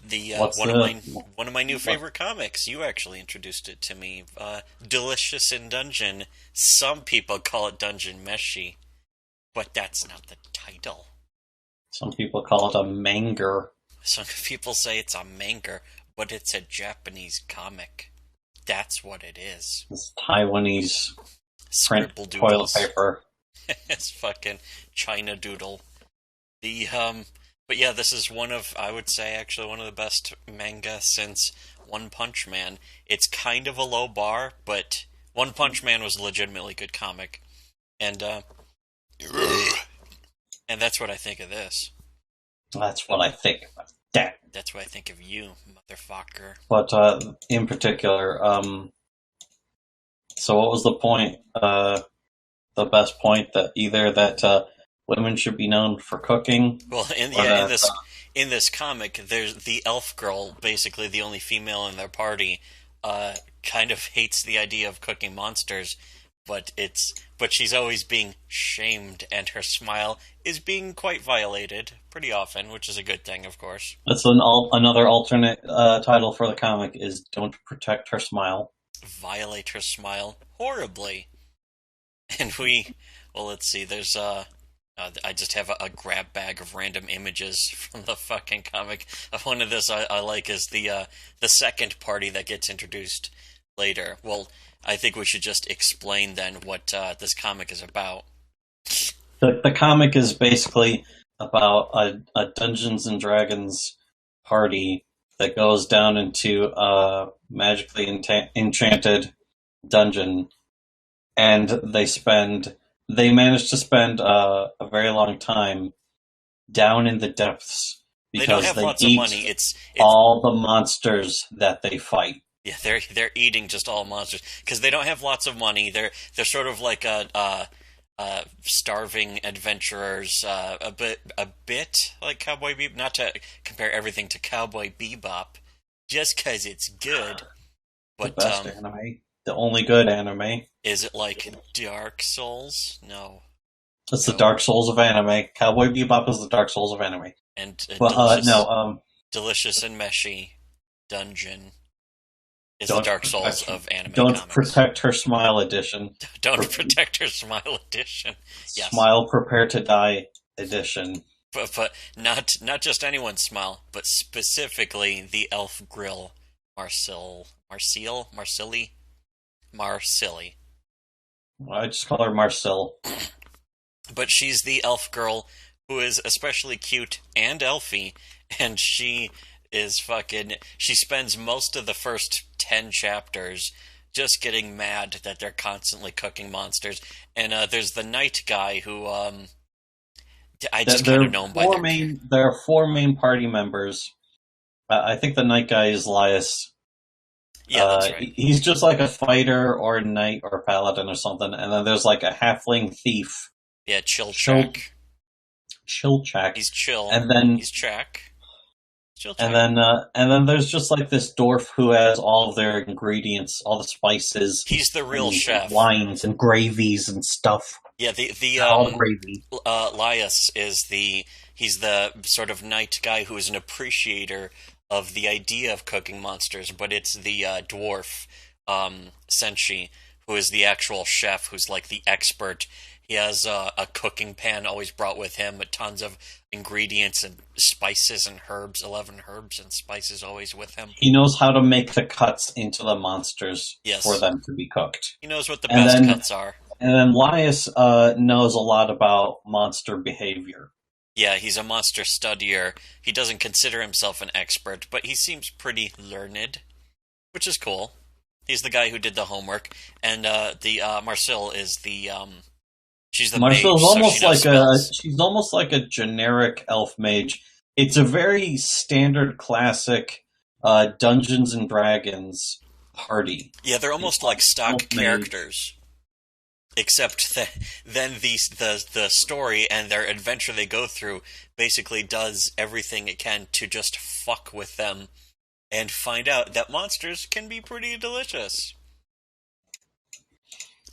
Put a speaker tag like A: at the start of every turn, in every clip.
A: The
B: What's
A: one of my new
B: what?
A: favorite comics. You actually introduced it to me. Delicious in Dungeon. Some people call it Dungeon Meshi, but that's not the title.
B: Some people call it a manger.
A: Some people say it's a manga, but it's a Japanese comic. That's what it is.
B: It's Taiwanese print
A: Scribble
B: toilet
A: doodles.
B: paper.
A: It's fucking China Doodle. The but yeah, this is one of, I would say, actually one of the best manga since One Punch Man. It's kind of a low bar, but One Punch Man was a legitimately good comic, and and that's what I think of this.
B: That's what I think about that.
A: That's what I think of you, motherfucker.
B: But in particular, so what was the point? The best point that either that women should be known for cooking,
A: Well,
B: or that
A: in this comic, there's the elf girl, basically the only female in their party, kind of hates the idea of cooking monsters, but she's always being shamed, and her smile is being quite violated pretty often, which is a good thing, of course.
B: that's another alternate title for the comic is "Don't Protect Her Smile."
A: Violate her smile horribly, and well, let's see. There's I just have a grab bag of random images from the fucking comic. One of this I like is the second party that gets introduced later. Well, I think we should just explain then what this comic is about.
B: The comic is basically about a Dungeons and Dragons party that goes down into a magically enchanted dungeon, and they manage to spend a very long time down in the depths
A: They don't
B: because
A: have
B: they
A: lots of
B: eat
A: money. It's
B: all the monsters that they fight.
A: yeah, they're eating just all monsters because they don't have lots of money. They're sort of like starving adventurers, a bit like Cowboy Bebop. Not to compare everything to Cowboy Bebop, just because it's good.
B: The
A: But
B: best anime, the only good anime.
A: is it like Dark Souls? No,
B: It's the
A: no.
B: Dark Souls of anime. Cowboy Bebop is the Dark Souls of anime.
A: And
B: But no,
A: delicious and meshy dungeon is the
B: don't
A: Dark Souls
B: protect,
A: of anime
B: don't
A: comics.
B: protect her smile edition.
A: Don't protect her smile edition. Yes.
B: Smile, prepare to die edition.
A: But not just anyone's smile, but specifically the elf grill, Marcilli.
B: I just call her Marcel.
A: But she's the elf girl who is especially cute and elfy, and she spends most of the first 10 chapters just getting mad that they're constantly cooking monsters. And there's the knight guy who I just kind of know him by their.
B: There are four main party members. I think the knight guy is Lias.
A: Yeah, that's right.
B: He's just like a fighter or a knight or a paladin or something. And then there's like a halfling thief,
A: Yeah, chill
B: Chil-
A: track.
B: Chilchak.
A: He's chill.
B: And then
A: He's track. Chill
B: and
A: track.
B: then and then there's just like this dwarf who has all of their ingredients, all the spices
A: He's the real
B: and
A: chef.
B: wines and gravies and stuff.
A: Yeah, the
B: All gravy.
A: Lias is he's the sort of knight guy who is an appreciator of the idea of cooking monsters, but it's the dwarf Senshi who is the actual chef, who's like the expert. He has a cooking pan always brought with him, with tons of ingredients and spices and herbs, 11 herbs and spices always with him.
B: He knows how to make the cuts into the monsters for
A: Yes,
B: them to be cooked.
A: he knows what the
B: And
A: best
B: then
A: cuts are.
B: and then Lias knows a lot about monster behavior.
A: Yeah, he's a monster studier. He doesn't consider himself an expert, but he seems pretty learned, which is cool. He's the guy who did the homework, and the Marcel is the she's the mage,
B: Marcel's
A: so she
B: almost
A: knows
B: like a
A: spells.
B: she's almost like a generic elf mage. It's a very standard classic Dungeons and Dragons party.
A: Yeah, they're
B: It's
A: almost
B: like
A: like stock
B: elf mage.
A: characters, except that then the story and their adventure they go through basically does everything it can to just fuck with them and find out that monsters can be pretty delicious.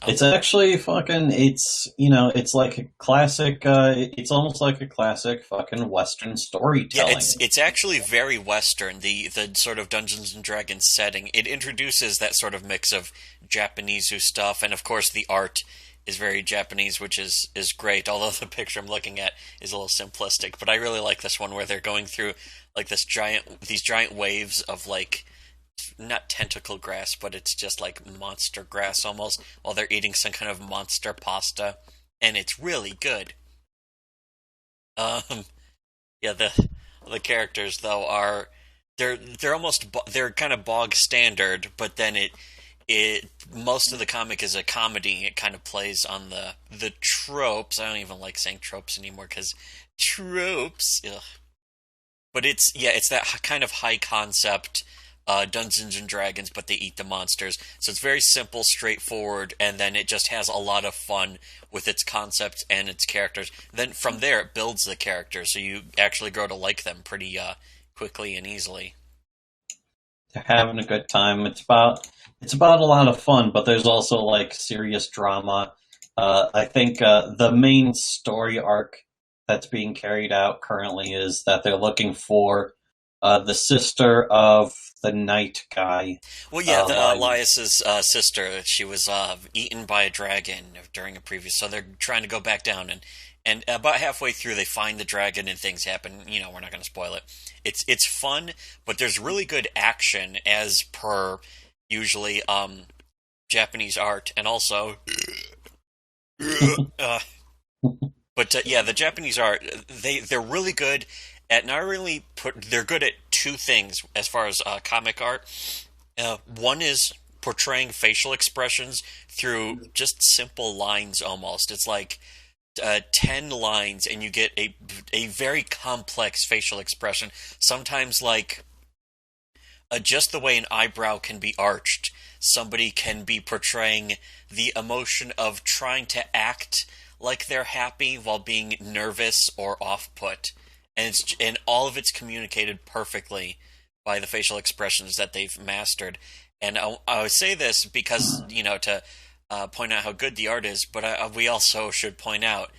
A: Oh,
B: It's actually fucking. It's like a classic. It's almost like a classic fucking Western
A: yeah,
B: storytelling.
A: it's actually very Western. The sort of Dungeons and Dragons setting. It introduces that sort of mix of Japanese stuff, and of course the art is very Japanese, which is great. Although the picture I'm looking at is a little simplistic, but I really like this one where they're going through like these giant waves of like not tentacle grass, but it's just like monster grass almost, while they're eating some kind of monster pasta, and it's really good. Um, yeah, the characters though are they're almost they're kind of bog standard, but then it most of the comic is a comedy. It kind of plays on the tropes. I don't even like saying tropes anymore because tropes. Ugh. But it's that kind of high concept Dungeons and Dragons, but they eat the monsters. So it's very simple, straightforward, and then it just has a lot of fun with its concepts and its characters. Then from there, it builds the characters, so you actually grow to like them pretty quickly and easily.
B: They're having a good time. It's about a lot of fun, but there's also like serious drama. I think the main story arc that's being carried out currently is that they're looking for the sister of the knight guy.
A: Well, yeah, the
B: Like,
A: Elias's sister, she was eaten by a dragon during a previous, so they're trying to go back down, and about halfway through they find the dragon and things happen. You know, we're not going to spoil it. It's fun, but there's really good action as per usually Japanese art, and also, uh, but yeah, the Japanese art they're really good at not really they're good at two things as far as comic art. One is portraying facial expressions through just simple lines almost. It's like 10 lines and you get a very complex facial expression. Sometimes like just the way an eyebrow can be arched, somebody can be portraying the emotion of trying to act like they're happy while being nervous or off put. And all of it's communicated perfectly by the facial expressions that they've mastered. And I would say this because, to point out how good the art is, but we also should point out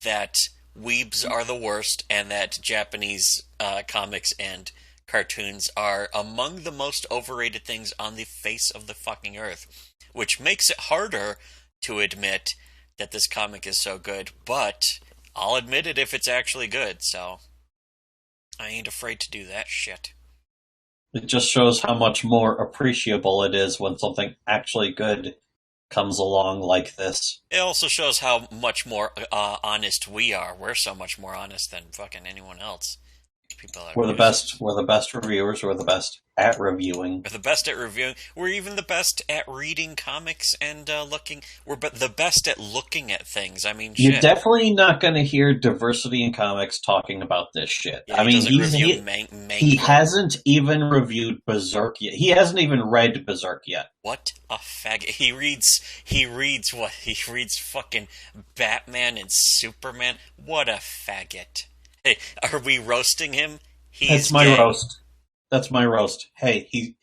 A: that weebs are the worst and that Japanese comics and cartoons are among the most overrated things on the face of the fucking earth, which makes it harder to admit that this comic is so good, but I'll admit it if it's actually good, so I ain't afraid to do that shit.
B: it just shows how much more appreciable it is when something actually good comes along like this.
A: It also shows how much more honest we are. We're so much more honest than fucking anyone else. People are
B: We're the best. We're the best reviewers. We're the best at reviewing.
A: We're the best at reviewing. We're even the best at reading comics and looking. We're the best at looking at things. I mean,
B: You're
A: shit.
B: definitely not going to hear Diversity in Comics talking about this shit.
A: Yeah,
B: I mean, he
A: Mango.
B: hasn't even reviewed Berserk yet. He hasn't even read Berserk yet.
A: What a faggot! He reads what? He reads fucking Batman and Superman. What a faggot! Hey, are we roasting him? He's
B: That's my
A: gay.
B: roast. That's my roast. Hey, he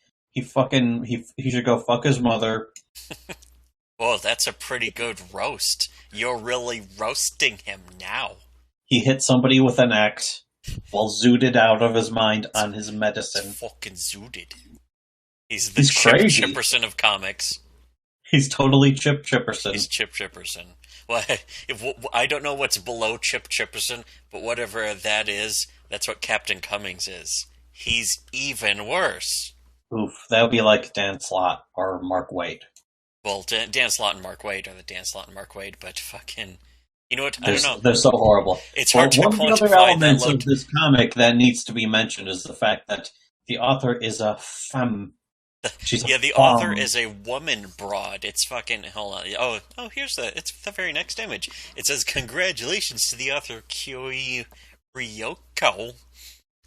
B: should go fuck his mother.
A: Well, that's a pretty good roast. You're really roasting him now.
B: He hit somebody with an axe while zooted out of his mind on his medicine.
A: He's fucking zooted. He's
B: crazy.
A: Chipperson of comics.
B: He's totally Chip Chipperson.
A: He's Chip Chipperson. Well, I don't know what's below Chip Chipperson, but whatever that is, that's what Captain Cummings is. He's even worse.
B: Oof, that would be like Dan Slott or Mark Waid.
A: Well, Dan Slott and Mark Waid are the Dan Slott and Mark Waid, but fucking, you know what? I don't know.
B: They're so horrible.
A: It's hard to
B: one of the other
A: quantify
B: elements
A: that
B: of this comic that needs to be mentioned is the fact that the author is a femme.
A: Yeah, the author is a woman broad. It's fucking, hold on. Oh, it's the very next image. It says, congratulations to the author, Kyoi Ryoko.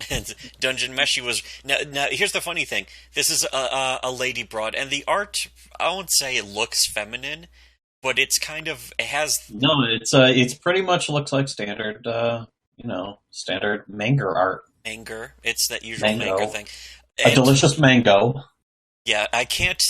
A: And Dungeon Meshi was, now, here's the funny thing. This is a lady broad, and the art, I won't say it looks feminine, but it's kind of, it has...
B: No, it's pretty much looks like standard, standard manga art.
A: Anger. It's that usual manga thing.
B: A delicious mango.
A: Yeah, I can't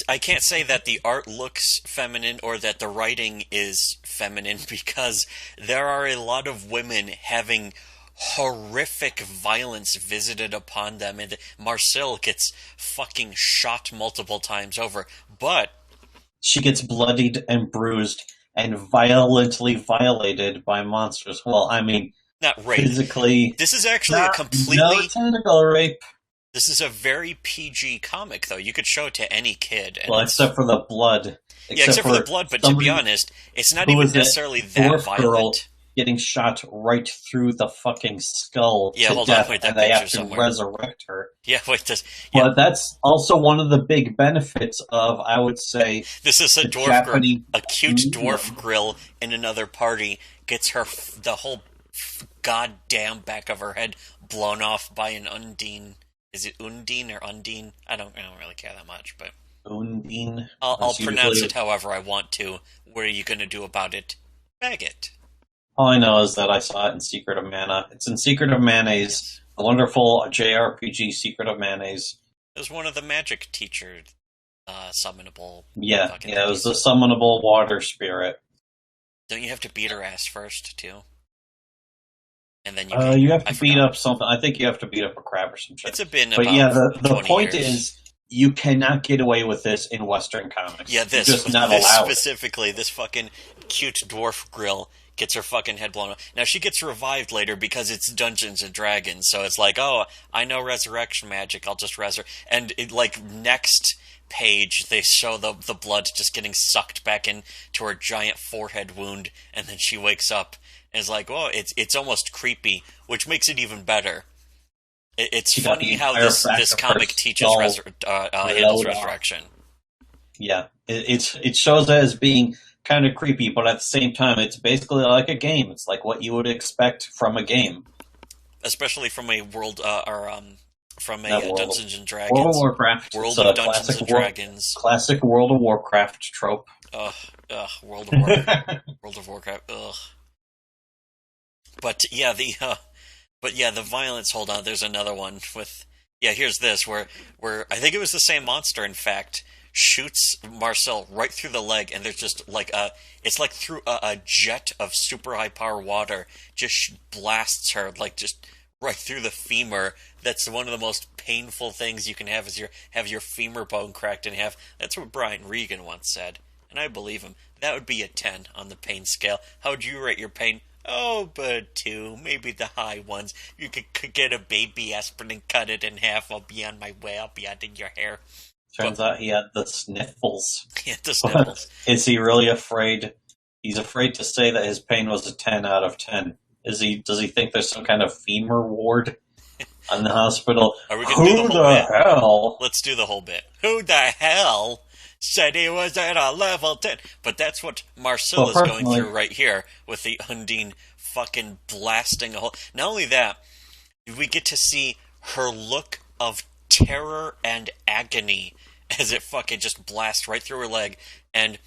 A: say that the art looks feminine or that the writing is feminine because there are a lot of women having horrific violence visited upon them, and Marcel gets fucking shot multiple times over. But
B: She gets bloodied and bruised and violently violated by monsters. Well, I mean,
A: not rape.
B: physically,
A: This is actually a
B: not no
A: completely
B: tentacle rape.
A: This is a very PG comic, though. You could show it to any kid. And
B: Well, except for the blood.
A: yeah, except for the blood, but to be honest, it's not even necessarily that
B: dwarf girl
A: violent.
B: getting shot right through the fucking skull
A: Yeah,
B: to
A: hold on,
B: death,
A: wait, that
B: and they have
A: picture
B: to
A: somewhere.
B: resurrect her.
A: Yeah, wait, yeah,
B: But that's also one of the big benefits of, I would say,
A: this is a
B: the
A: dwarf
B: Japanese
A: girl, a cute
B: medium.
A: dwarf grill in another party gets her the whole goddamn back of her head blown off by an Undine. Is it Undine or Undine? I don't really care that much, but
B: Undine.
A: I'll
B: That's
A: pronounce
B: usually-
A: it however I want to. What are you going to do about it? Maggot.
B: All I know is that I saw it in Secret of Mana. It's in Secret of Mayonnaise, a wonderful JRPG Secret of Mayonnaise.
A: It was one of the magic teacher summonable.
B: Yeah,
A: fucking
B: it was the
A: thingies.
B: summonable water spirit.
A: Don't you have to beat her ass first too? And then
B: You have
A: I
B: to beat
A: forgot.
B: up something. I think you have to beat up a crab or some shit.
A: It's been
B: But
A: about
B: yeah, the
A: 20
B: point
A: years.
B: is, you cannot get away with this in Western comics.
A: Yeah,
B: You're just not
A: this
B: allowed.
A: specifically, this fucking cute dwarf grill gets her fucking head blown off. Now she gets revived later because it's Dungeons and Dragons, so it's like, oh, I know resurrection magic, I'll just resurrect. And like next page, they show the blood just getting sucked back into her giant forehead wound, and then she wakes up and is like, oh, it's almost creepy, which makes it even better. It's
B: She got
A: funny
B: the
A: how
B: entire
A: this
B: fracture of
A: comic
B: her
A: teaches
B: skull
A: handles
B: blowed off.
A: resurrection.
B: Yeah, it shows it as being kind of creepy, but at the same time, it's basically like a game. It's like what you would expect from a game.
A: Especially from a world from
B: Not
A: a
B: World
A: Dungeons and Dragons
B: World of Warcraft.
A: World
B: It's a
A: of Dungeons and Dragons.
B: classic World of Warcraft trope.
A: Ugh, World of Warcraft. World of Warcraft. Ugh. But yeah, the violence. Hold on, there's another one with. Yeah, here's this where I think it was the same monster. In fact, shoots Marcel right through the leg, and there's just like it's like through a jet of super high power water just blasts her like just right through the femur. That's one of the most painful things you can have is have your femur bone cracked in half. That's what Brian Regan once said, and I believe him. That would be a 10 on the pain scale. How would you rate your pain? Oh, but 2, maybe the high ones. You could get a baby aspirin and cut it in half. I'll be on my way. I'll be out in your hair.
B: Turns out he had the sniffles.
A: Yeah, the sniffles.
B: Is he really afraid? He's afraid to say that his pain was a 10 out of 10. Does he think there's some kind of femur ward on the hospital?
A: Are we gonna do
B: Who
A: the whole bit?
B: hell?
A: Let's do the whole bit. Who the hell said he was at a level 10? But that's what Marcel
B: Well,
A: is going
B: personally-
A: through right here with the Undine fucking blasting a hole. Not only that, we get to see her look of terror and agony as it fucking just blasts right through her leg. And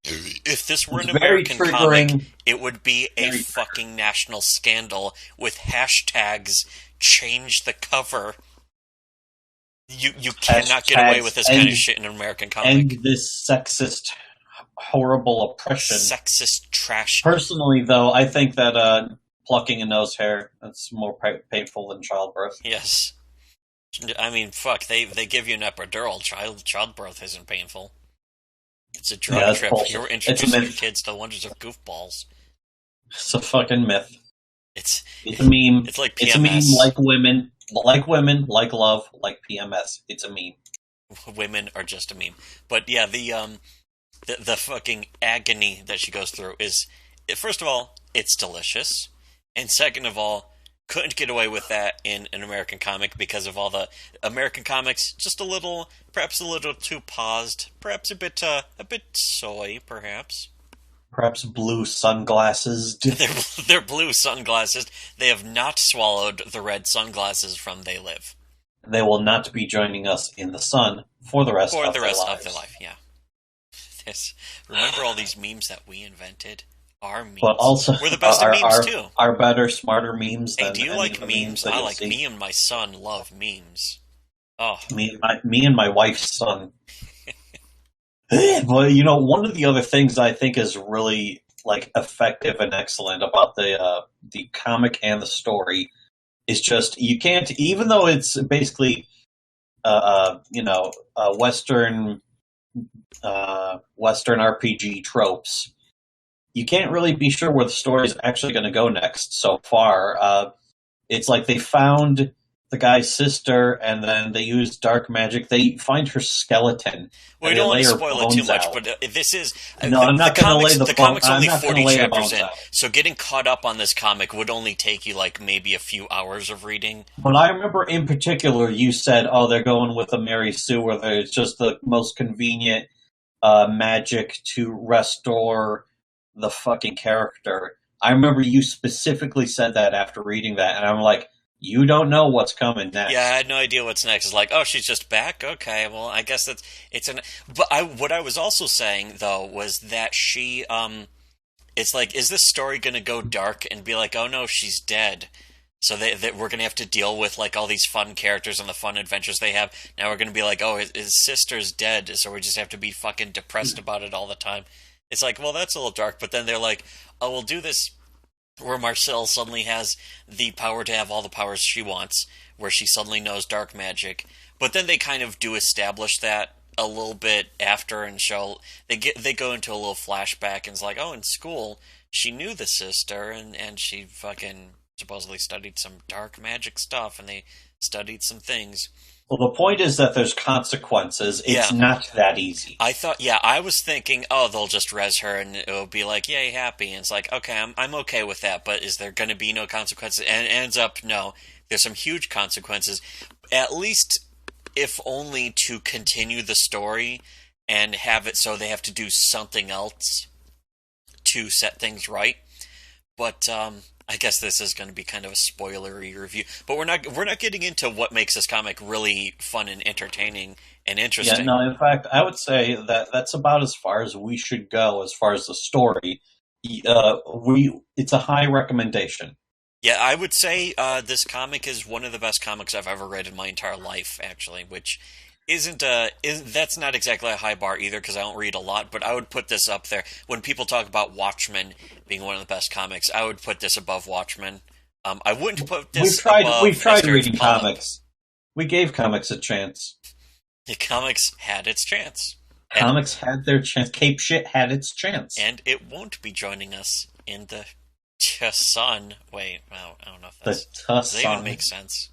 A: if this were an
B: It's very
A: American comic,
B: triggering.
A: it would be a
B: Very
A: fucking national scandal with hashtags change the cover. You cannot get away with this kind of shit in an American comic.
B: End this sexist, horrible oppression.
A: Sexist trash.
B: Personally, though, I think that plucking a nose hair that's more painful than childbirth.
A: Yes. I mean, fuck, they give you an epidural. Childbirth isn't painful. It's a drug
B: Yeah, that's
A: trip.
B: bullshit.
A: You're
B: It's a
A: introducing
B: myth.
A: kids to the wonders of goofballs.
B: It's a fucking myth.
A: It's
B: It's a meme.
A: it's like
B: It's a
A: PMS.
B: meme like women, like love, like PMS. It's a meme.
A: Women are just a meme. But yeah, the fucking agony that she goes through is, first of all, it's delicious, and second of all, couldn't get away with that in an American comic because of all the American comics, perhaps a little too paused, perhaps a bit soy, perhaps.
B: Perhaps blue sunglasses.
A: They're blue sunglasses. They have not swallowed the red sunglasses from They Live.
B: They will not be joining us in the sun for the rest of their lives.
A: of their life, yeah. Remember all these memes that we invented? Our memes.
B: But also,
A: we're the best at memes too.
B: Are better, smarter memes
A: Hey,
B: than
A: do you
B: any
A: like
B: of the
A: memes?
B: that
A: I
B: you'll
A: like
B: see.
A: me and my son love memes. Oh,
B: Me and my wife's son. Well, one of the other things I think is really like effective and excellent about the comic and the story is just you can't, even though it's basically Western Western RPG tropes. You can't really be sure where the story is actually going to go next. So far, it's like they found the guy's sister, and then they use dark magic. They find her skeleton,
A: well,
B: and
A: we
B: they
A: don't want
B: lay
A: to
B: her
A: spoil it too
B: bones
A: much,
B: out.
A: but this is
B: No, I'm not going to lay
A: the comics
B: I'm
A: only
B: not going
A: 40
B: to lay the
A: chapters
B: bones
A: in,
B: out.
A: so getting caught up on this comic would only take you like maybe a few hours of reading.
B: But I remember in particular, you said, "Oh, they're going with a Mary Sue, where it's just the most convenient magic to restore the fucking character." I remember you specifically said that after reading that, and I'm like, you don't know what's coming next.
A: Yeah, I had no idea what's next. It's like, oh, she's just back. Okay, well, I guess it's an. But what I was also saying though was that she it's like, is this story going to go dark and be like, oh no, she's dead? So that we're going to have to deal with like all these fun characters and the fun adventures they have. Now we're going to be like, oh, his sister's dead, so we just have to be fucking depressed about it all the time. It's like, well, that's a little dark. But then they're like, oh, we'll do this where Marcel suddenly has the power to have all the powers she wants, where she suddenly knows dark magic. But then they kind of do establish that a little bit after, and they go into a little flashback, and it's like, oh, in school she knew the sister, and she fucking supposedly studied some dark magic stuff, and they studied some things.
B: Well, the point is that there's consequences. It's
A: Yeah.
B: not that easy.
A: I was thinking, oh, they'll just res her and it'll be like, yay, happy. And it's like, okay, I'm okay with that, but is there going to be no consequences? And it ends up, no, there's some huge consequences. At least, if only to continue the story and have it so they have to do something else to set things right. But I guess this is going to be kind of a spoilery review. But we're not getting into what makes this comic really fun and entertaining and interesting.
B: Yeah, no, in fact, I would say that that's about as far as we should go as far as the story. It's a high recommendation.
A: Yeah, I would say this comic is one of the best comics I've ever read in my entire life, actually, which that's not exactly a high bar either, because I don't read a lot, but I would put this up there. When people talk about Watchmen being one of the best comics, I would put this above Watchmen. I wouldn't put this above
B: We've tried
A: Mr.
B: reading
A: Pollock.
B: comics. We gave comics a chance.
A: The comics had its chance.
B: Comics had their chance. Cape Shit had its chance.
A: And it won't be joining us in the Sun. Wait, I don't know if that's... Does that even make sense?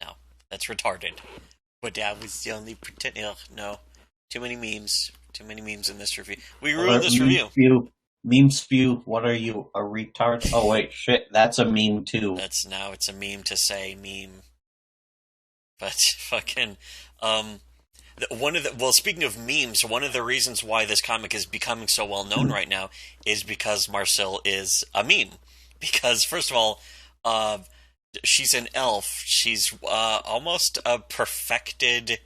A: No, that's retarded. But I was only pretending. No, too many memes. Too many memes in this review. We ruined this review.
B: Meme spew. What are you, a retard? Oh wait, shit. That's a meme too.
A: It's a meme to say meme. But fucking speaking of memes, one of the reasons why this comic is becoming so well known right now is because Marcel is a meme. Because first of all, she's an elf. She's almost a perfected,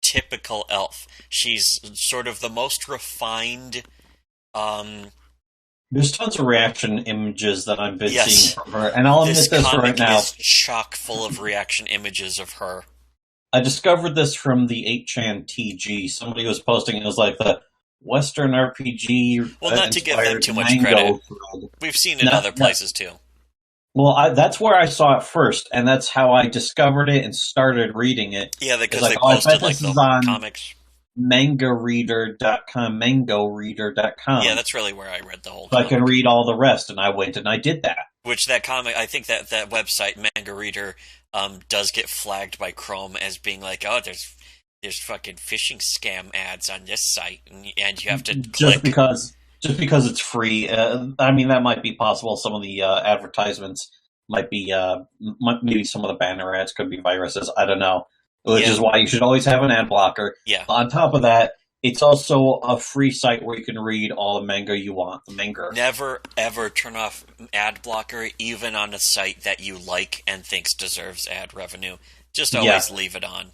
A: typical elf. She's sort of the most refined.
B: There's tons of reaction images that I've been
A: Yes.
B: seeing from her, and I'll admit this right
A: comic
B: now.
A: is chock full of reaction images of her.
B: I discovered this from the 8chan TG. Somebody was posting, it was like the Western RPG.
A: Well, not to give them
B: inspired
A: too much
B: mango
A: credit.
B: thread.
A: We've seen it in other places too.
B: Well, that's where I saw it first, and that's how I discovered it and started reading it.
A: Yeah, because
B: Like,
A: they
B: oh, I
A: posted
B: bet
A: like
B: this is
A: the
B: on
A: comics.
B: mangoreader.com.
A: Yeah, that's really where I read the whole
B: So I
A: comic.
B: can read all the rest, and I went and I did that.
A: Which that comic, I think that website, Manga Reader, does get flagged by Chrome as being like, oh, there's fucking phishing scam ads on this site, and you have to click.
B: Just because it's free. I mean, that might be possible. Some of the advertisements might be, maybe some of the banner ads could be viruses. I don't know. Which is why you should always have an ad blocker.
A: Yeah.
B: On top of that, it's also a free site where you can read all the manga you want. The manga.
A: Never, ever turn off ad blocker, even on a site that you like and thinks deserves ad revenue. Just always leave it on.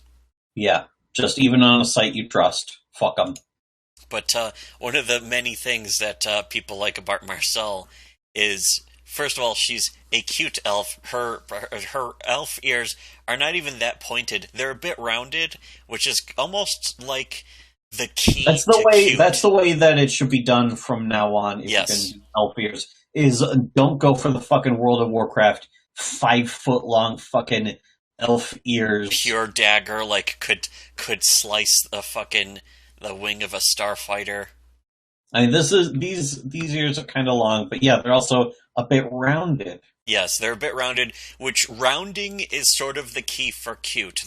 B: Yeah. Just even on a site you trust. Fuck them.
A: But one of the many things that people like about Marcel is first of all, she's a cute elf. Her elf ears are not even that pointed. They're a bit rounded, which is almost like the key to
B: That's
A: cute.
B: the way that it should be done from now on. If you're going
A: Yes.
B: to do elf ears, is don't go for the fucking World of Warcraft 5 foot long fucking elf ears.
A: Pure dagger, like could slice the wing of a starfighter.
B: I mean, these ears are kind of long, but yeah, they're also a bit rounded.
A: Yes, they're a bit rounded, which rounding is sort of the key for cute.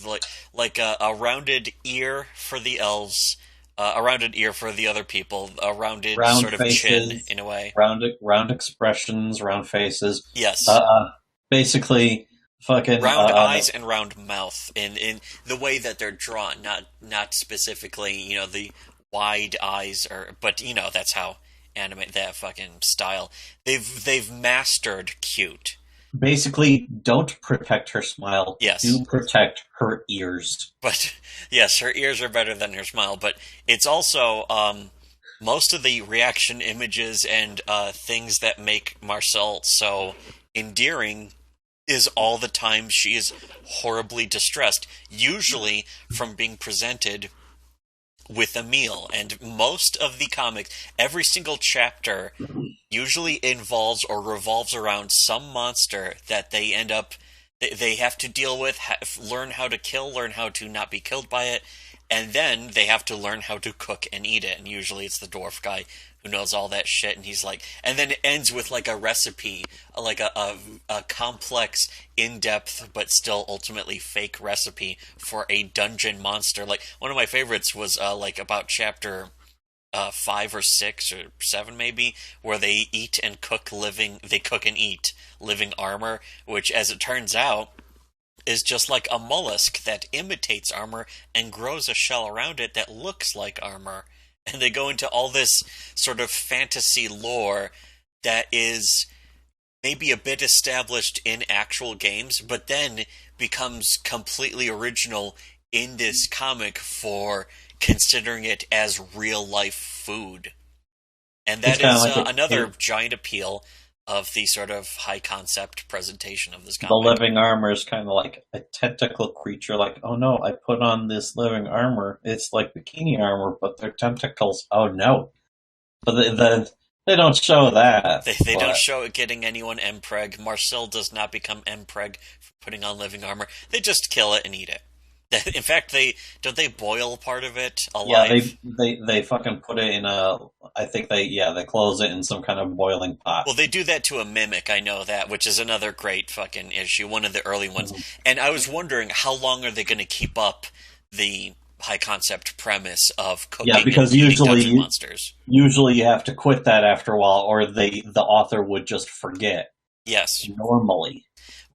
A: Like a rounded ear for the elves, a rounded ear for the other people, a rounded
B: Round
A: sort of chin
B: faces,
A: in a way.
B: round expressions, round faces.
A: Yes.
B: Uh, basically, fucking
A: Round eyes and round mouth in the way that they're drawn, not specifically, the wide eyes but that's how animate that fucking style. They've mastered cute.
B: basically don't protect her smile.
A: Yes.
B: Do protect her ears.
A: But yes, her ears are better than her smile, but it's also most of the reaction images and things that make Marcel so endearing is all the time she is horribly distressed, usually from being presented with a meal. And most of the comics, every single chapter usually involves or revolves around some monster that they end up they have to deal with, learn how to kill, learn how to not be killed by it, and then they have to learn how to cook and eat it. And usually it's the dwarf guy who knows all that shit, and he's like, and then it ends with like a recipe, like a complex, in-depth, but still ultimately fake recipe for a dungeon monster. Like one of my favorites was like about chapter 5 or 6 or 7 maybe, where they eat and cook they cook and eat living armor, which as it turns out is just like a mollusk that imitates armor and grows a shell around it that looks like armor. And they go into all this sort of fantasy lore that is maybe a bit established in actual games, but then becomes completely original in this comic for considering it as real life food. And
B: It's
A: that
B: kind of
A: is
B: like
A: another giant appeal of the sort of high concept presentation of this
B: the
A: comic.
B: living armor is kind of like a tentacle creature. Like, oh no, I put on this living armor. It's like bikini armor, but they're tentacles. Oh no! But they don't show that.
A: They don't
B: But
A: show it getting anyone Mpreg. Marcel does not become Mpreg for putting on living armor. They just kill it and eat it. In fact, they boil part of it
B: yeah,
A: alive.
B: they fucking put it in a. I think they close it in some kind of boiling pot.
A: Well, they do that to a mimic, I know that, which is another great fucking issue, one of the early ones.
B: Mhm.
A: And I was wondering how long are they going to keep up the high concept premise of cooking
B: Yeah, because
A: and eating dungeon monsters.
B: usually you have to quit that after a while, or the author would just forget.
A: Yes.
B: Normally,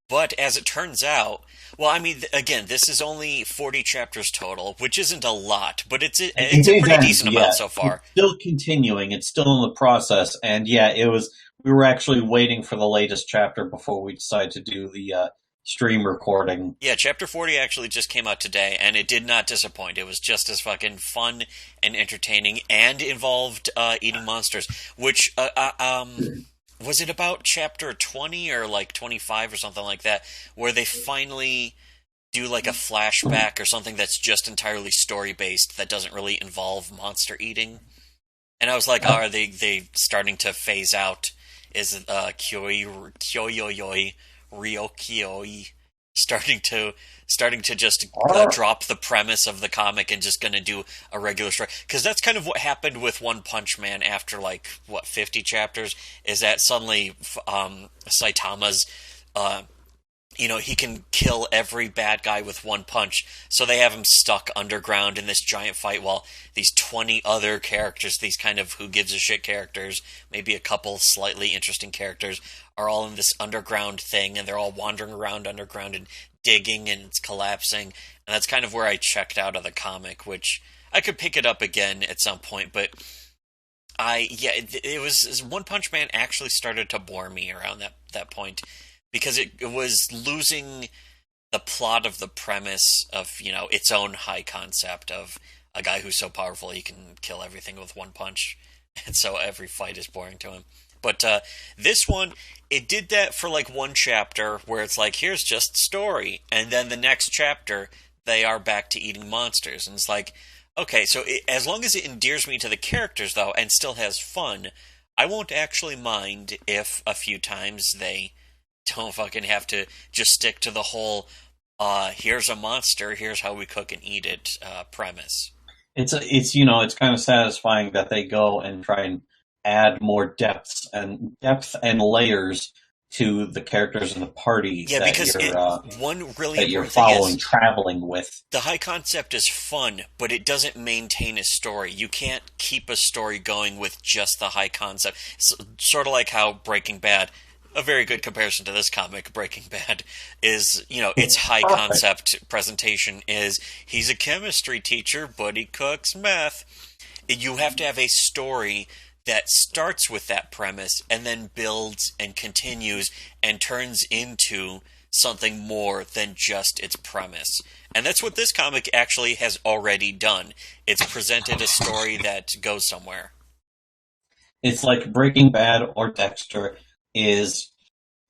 A: But as it turns out, well, I mean, again, this is only 40 chapters total, which isn't a lot, but it's a pretty decent amount so far.
B: It's still continuing. It's still in the process, and yeah, it was. We were actually waiting for the latest chapter before we decided to do the stream recording.
A: Yeah, chapter 40 actually just came out today, and it did not disappoint. It was just as fucking fun and entertaining, and involved eating monsters, which was it about chapter 20 or like 25 or something like that, where they finally do like a flashback or something that's just entirely story based that doesn't really involve monster eating. And I was like, oh, are they starting to phase out? Is Kyoyoyoi Ryokyoi starting to just drop the premise of the comic and just going to do a regular story? Because that's kind of what happened with One Punch Man after like what 50 chapters. Is that suddenly Saitama's he can kill every bad guy with one punch. So they have him stuck underground in this giant fight while these 20 other characters, these kind of who gives a shit characters, maybe a couple slightly interesting characters, are all in this underground thing, and they're all wandering around underground and digging, and it's collapsing. And that's kind of where I checked out of the comic, which I could pick it up again at some point, but it was One Punch Man actually started to bore me around that point, because it was losing the plot of the premise of, its own high concept of a guy who's so powerful he can kill everything with one punch, and so every fight is boring to him. But this one, it did that for like one chapter where it's like, here's just story, and then the next chapter they are back to eating monsters, and it's like, okay, so as long as it endears me to the characters though, and still has fun, I won't actually mind if a few times they don't fucking have to just stick to the whole here's a monster, here's how we cook and eat it premise.
B: It's kind of satisfying that they go and try and add more depth and layers to the characters in the party
A: Yeah,
B: that
A: because one really
B: that you're
A: important thing
B: following,
A: is
B: traveling with.
A: the high concept is fun, but it doesn't maintain a story. You can't keep a story going with just the high concept. It's sort of like how Breaking Bad, a very good comparison to this comic, Breaking Bad, is, its high
B: Perfect.
A: concept presentation is he's a chemistry teacher, but he cooks meth. You have to have a story that starts with that premise and then builds and continues and turns into something more than just its premise. And that's what this comic actually has already done. It's presented a story that goes somewhere.
B: It's like Breaking Bad or Dexter is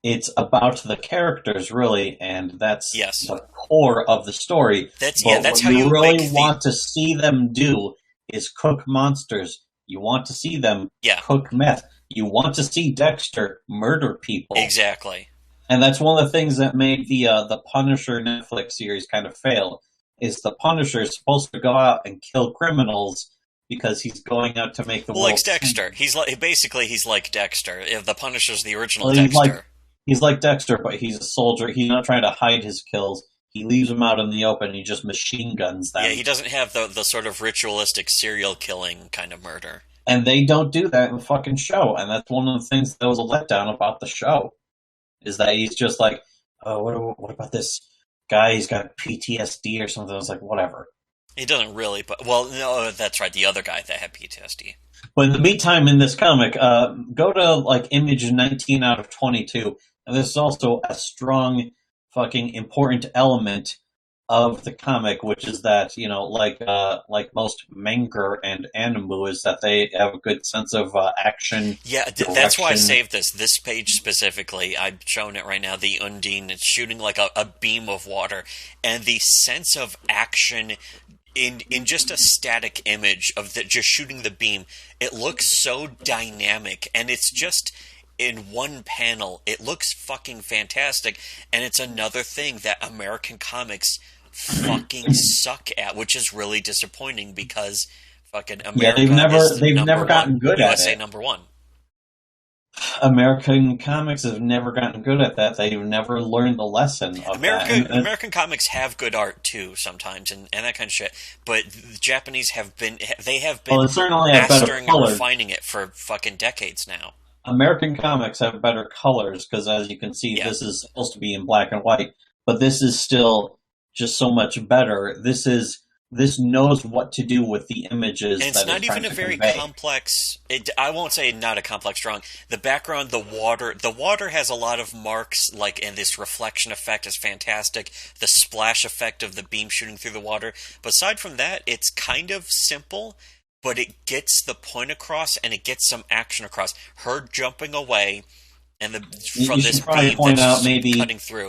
B: it's about the characters really, and that's
A: Yes.
B: the core of the story.
A: That's
B: But
A: that's
B: what
A: how
B: you
A: you
B: really
A: make
B: want to see them do is cook monsters. You want to see them
A: yeah,
B: cook meth. You want to see Dexter murder people.
A: exactly.
B: And that's one of the things that made the Punisher Netflix series kind of fail. Is the Punisher is supposed to go out and kill criminals because he's going out to make the
A: Well,
B: world
A: like Dexter. He's like Dexter. If the Punisher's the original
B: well,
A: Dexter.
B: he's like Dexter, but he's a soldier. He's not trying to hide his kills. He leaves them out in the open. He just machine guns them.
A: Yeah, he doesn't have the sort of ritualistic serial killing kind of murder.
B: And they don't do that in the fucking show. And that's one of the things that was a letdown about the show. Is that he's just like, oh, what about this guy? He's got PTSD or something. I was like, whatever.
A: He doesn't really, but well, no, that's right. The other guy that had PTSD.
B: But in the meantime, in this comic, go to like image 19 out of 22. And this is also a strong, fucking important element of the comic, which is that like most manga and anime, is that they have a good sense of action.
A: Yeah, that's why I saved this. This page specifically, I'm showing it right now. The Undine is shooting like a beam of water, and the sense of action in just a static image of just shooting the beam. It looks so dynamic, and it's just in one panel. It looks fucking fantastic, and it's another thing that American comics fucking suck at, which is really disappointing because fucking America
B: they've never gotten good at
A: USA
B: it.
A: number one.
B: American comics have never gotten good at that. They've never learned the lesson of that.
A: American comics have good art too sometimes, and that kind of shit. But the Japanese have been
B: Well, they certainly have better
A: mastering and
B: colors.
A: refining it for fucking decades now.
B: American comics have better colors because, as you can see,
A: Yeah.
B: this is supposed to be in black and white, but this is still just so much better. This knows what to do with the images.
A: And it's
B: that
A: not even a very
B: convey.
A: complex. I won't say not a complex drawing. The background, the water has a lot of marks, and this reflection effect is fantastic. The splash effect of the beam shooting through the water. But aside from that, it's kind of simple, but it gets the point across and it gets some action across. Her jumping away, and from
B: You
A: this
B: should probably
A: beam
B: point
A: that's
B: out maybe
A: cutting through.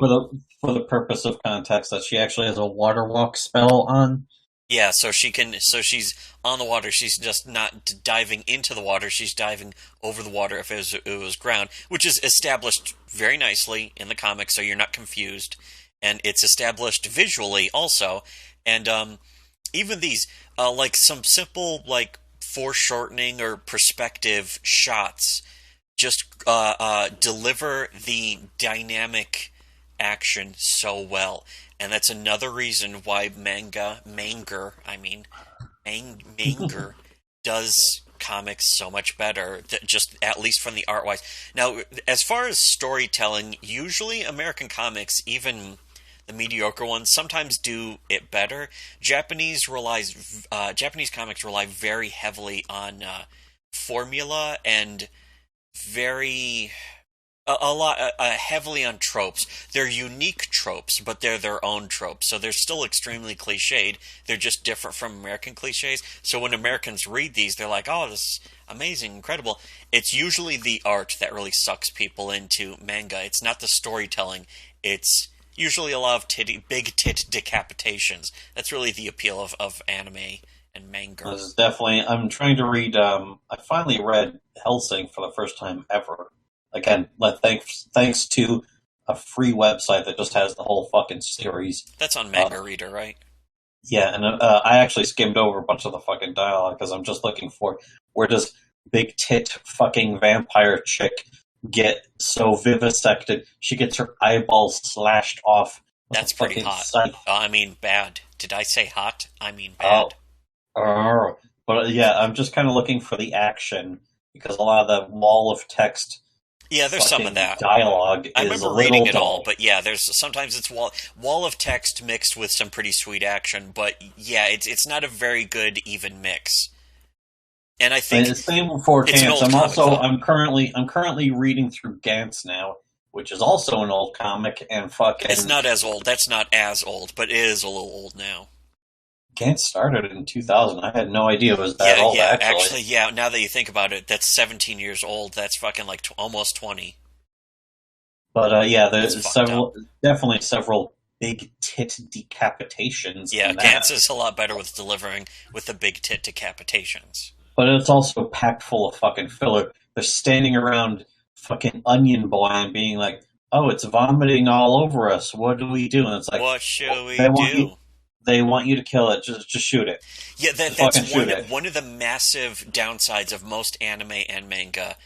B: for the purpose of context that she actually has a water walk spell on.
A: Yeah, so she's on the water. She's just not diving into the water. She's diving over the water if it was ground, which is established very nicely in the comic, so you're not confused. And it's established visually also. And even these, like some simple foreshortening or perspective shots, just deliver the dynamic action so well. And that's another reason why Manger does comics so much better, just at least from the art wise. Now, as far as storytelling, usually American comics, even the mediocre ones, sometimes do it better. Japanese comics rely very heavily on formula and very a lot heavily on tropes. They're unique tropes, but they're their own tropes. So they're still extremely cliched. They're just different from American cliches. So when Americans read these, they're like, "Oh, this is amazing, incredible." It's usually the art that really sucks people into manga. It's not the storytelling. It's usually a lot of big tit decapitations. That's really the appeal of anime and manga.
B: This is definitely. I'm trying to read. I finally read Hellsing for the first time ever. Again, thanks to a free website that just has the whole fucking series.
A: That's on Manga Reader, right?
B: Yeah, and I actually skimmed over a bunch of the fucking dialogue because I'm just looking for where does big tit fucking vampire chick get so vivisected she gets her eyeballs slashed off with a
A: That's pretty
B: fucking
A: hot.
B: scythe.
A: I mean, bad. Did I say hot? I mean,
B: Oh,
A: bad.
B: but yeah, I'm just kind of looking for the action because a lot of the wall of text
A: Yeah, there's some of
B: fucking
A: that.
B: dialogue
A: I
B: is a
A: remember
B: little
A: reading it all,
B: dull.
A: but yeah, there's sometimes it's wall of text mixed with some pretty sweet action, but yeah, it's not a very good even mix. And I
B: And
A: think
B: the same for
A: it's an
B: Gantz.
A: old comic though.
B: I'm currently reading through Gantz now, which is also an old comic, and
A: It's
B: fucking
A: not as old. That's not as old, but it is a little old now.
B: Gantz started in 2000. I had no idea it was that
A: Yeah,
B: old,
A: yeah,
B: actually.
A: actually, yeah. Now that you think about it, that's 17 years old. That's fucking like almost 20.
B: But yeah,
A: That's
B: there's
A: fucked up.
B: definitely several big tit decapitations
A: Yeah,
B: in that.
A: Gantz is a lot better with delivering with the big tit decapitations.
B: But it's also packed full of fucking filler. They're standing around fucking Onion Boy and being like, "Oh, it's vomiting all over us. What do we do?" And it's like,
A: What shall we
B: they want you,
A: do?
B: they want you to kill it. Just shoot it.
A: Yeah,
B: Just
A: that's
B: fucking shoot it.
A: one of the massive downsides of most anime and manga.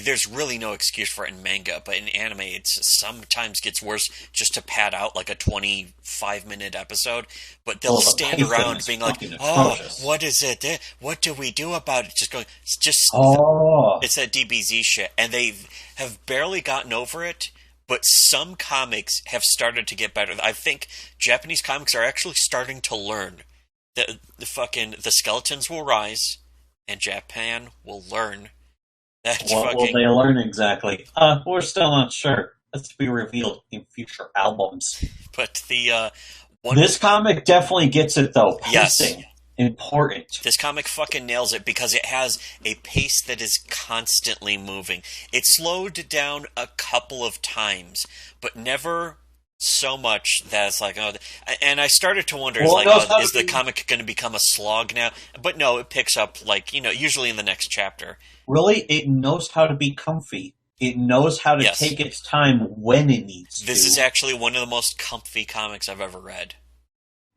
A: There's really no excuse for it in manga, but in anime, it sometimes gets worse just to pad out like a 25-minute episode. But they'll
B: Well, the
A: stand
B: pacing
A: around
B: is
A: being like,
B: fucking
A: "Oh,
B: atrocious.
A: what is it? What do we do about it?" Just going, just
B: Oh,
A: it's that DBZ shit, and they have barely gotten over it. But some comics have started to get better. I think Japanese comics are actually starting to learn that the skeletons will rise, and Japan will learn that
B: what will
A: fucking.
B: they learn exactly? We're still not sure. That's to be revealed in future albums.
A: But the one,
B: This comic definitely gets it though.
A: yes,
B: Pacing important.
A: this comic fucking nails it because it has a pace that is constantly moving. It slowed down a couple of times, but never so much that it's like, oh. And I started to wonder, it's
B: Well,
A: like,
B: it knows how
A: is
B: to
A: the
B: be,
A: comic going to become a slog now? But no, it picks up, like, usually in the next chapter.
B: really, it knows how to be comfy. It knows how to
A: Yes.
B: take its time when it needs
A: This
B: to.
A: is actually one of the most comfy comics I've ever read.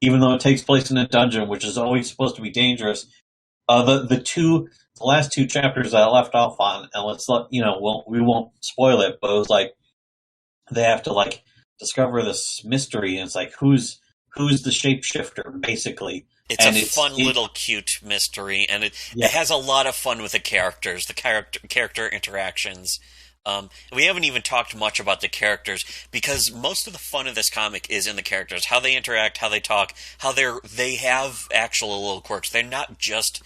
B: Even though it takes place in a dungeon, which is always supposed to be dangerous. The last two chapters that I left off on, and we won't spoil it, but it was like they have to like discover this mystery, and it's like who's the shapeshifter, basically.
A: It's
B: And
A: a fun little cute mystery, and it
B: yeah,
A: has a lot of fun with the characters, the character interactions. We haven't even talked much about the characters because most of the fun of this comic is in the characters, how they interact, how they talk, how they have actual little quirks. They're not just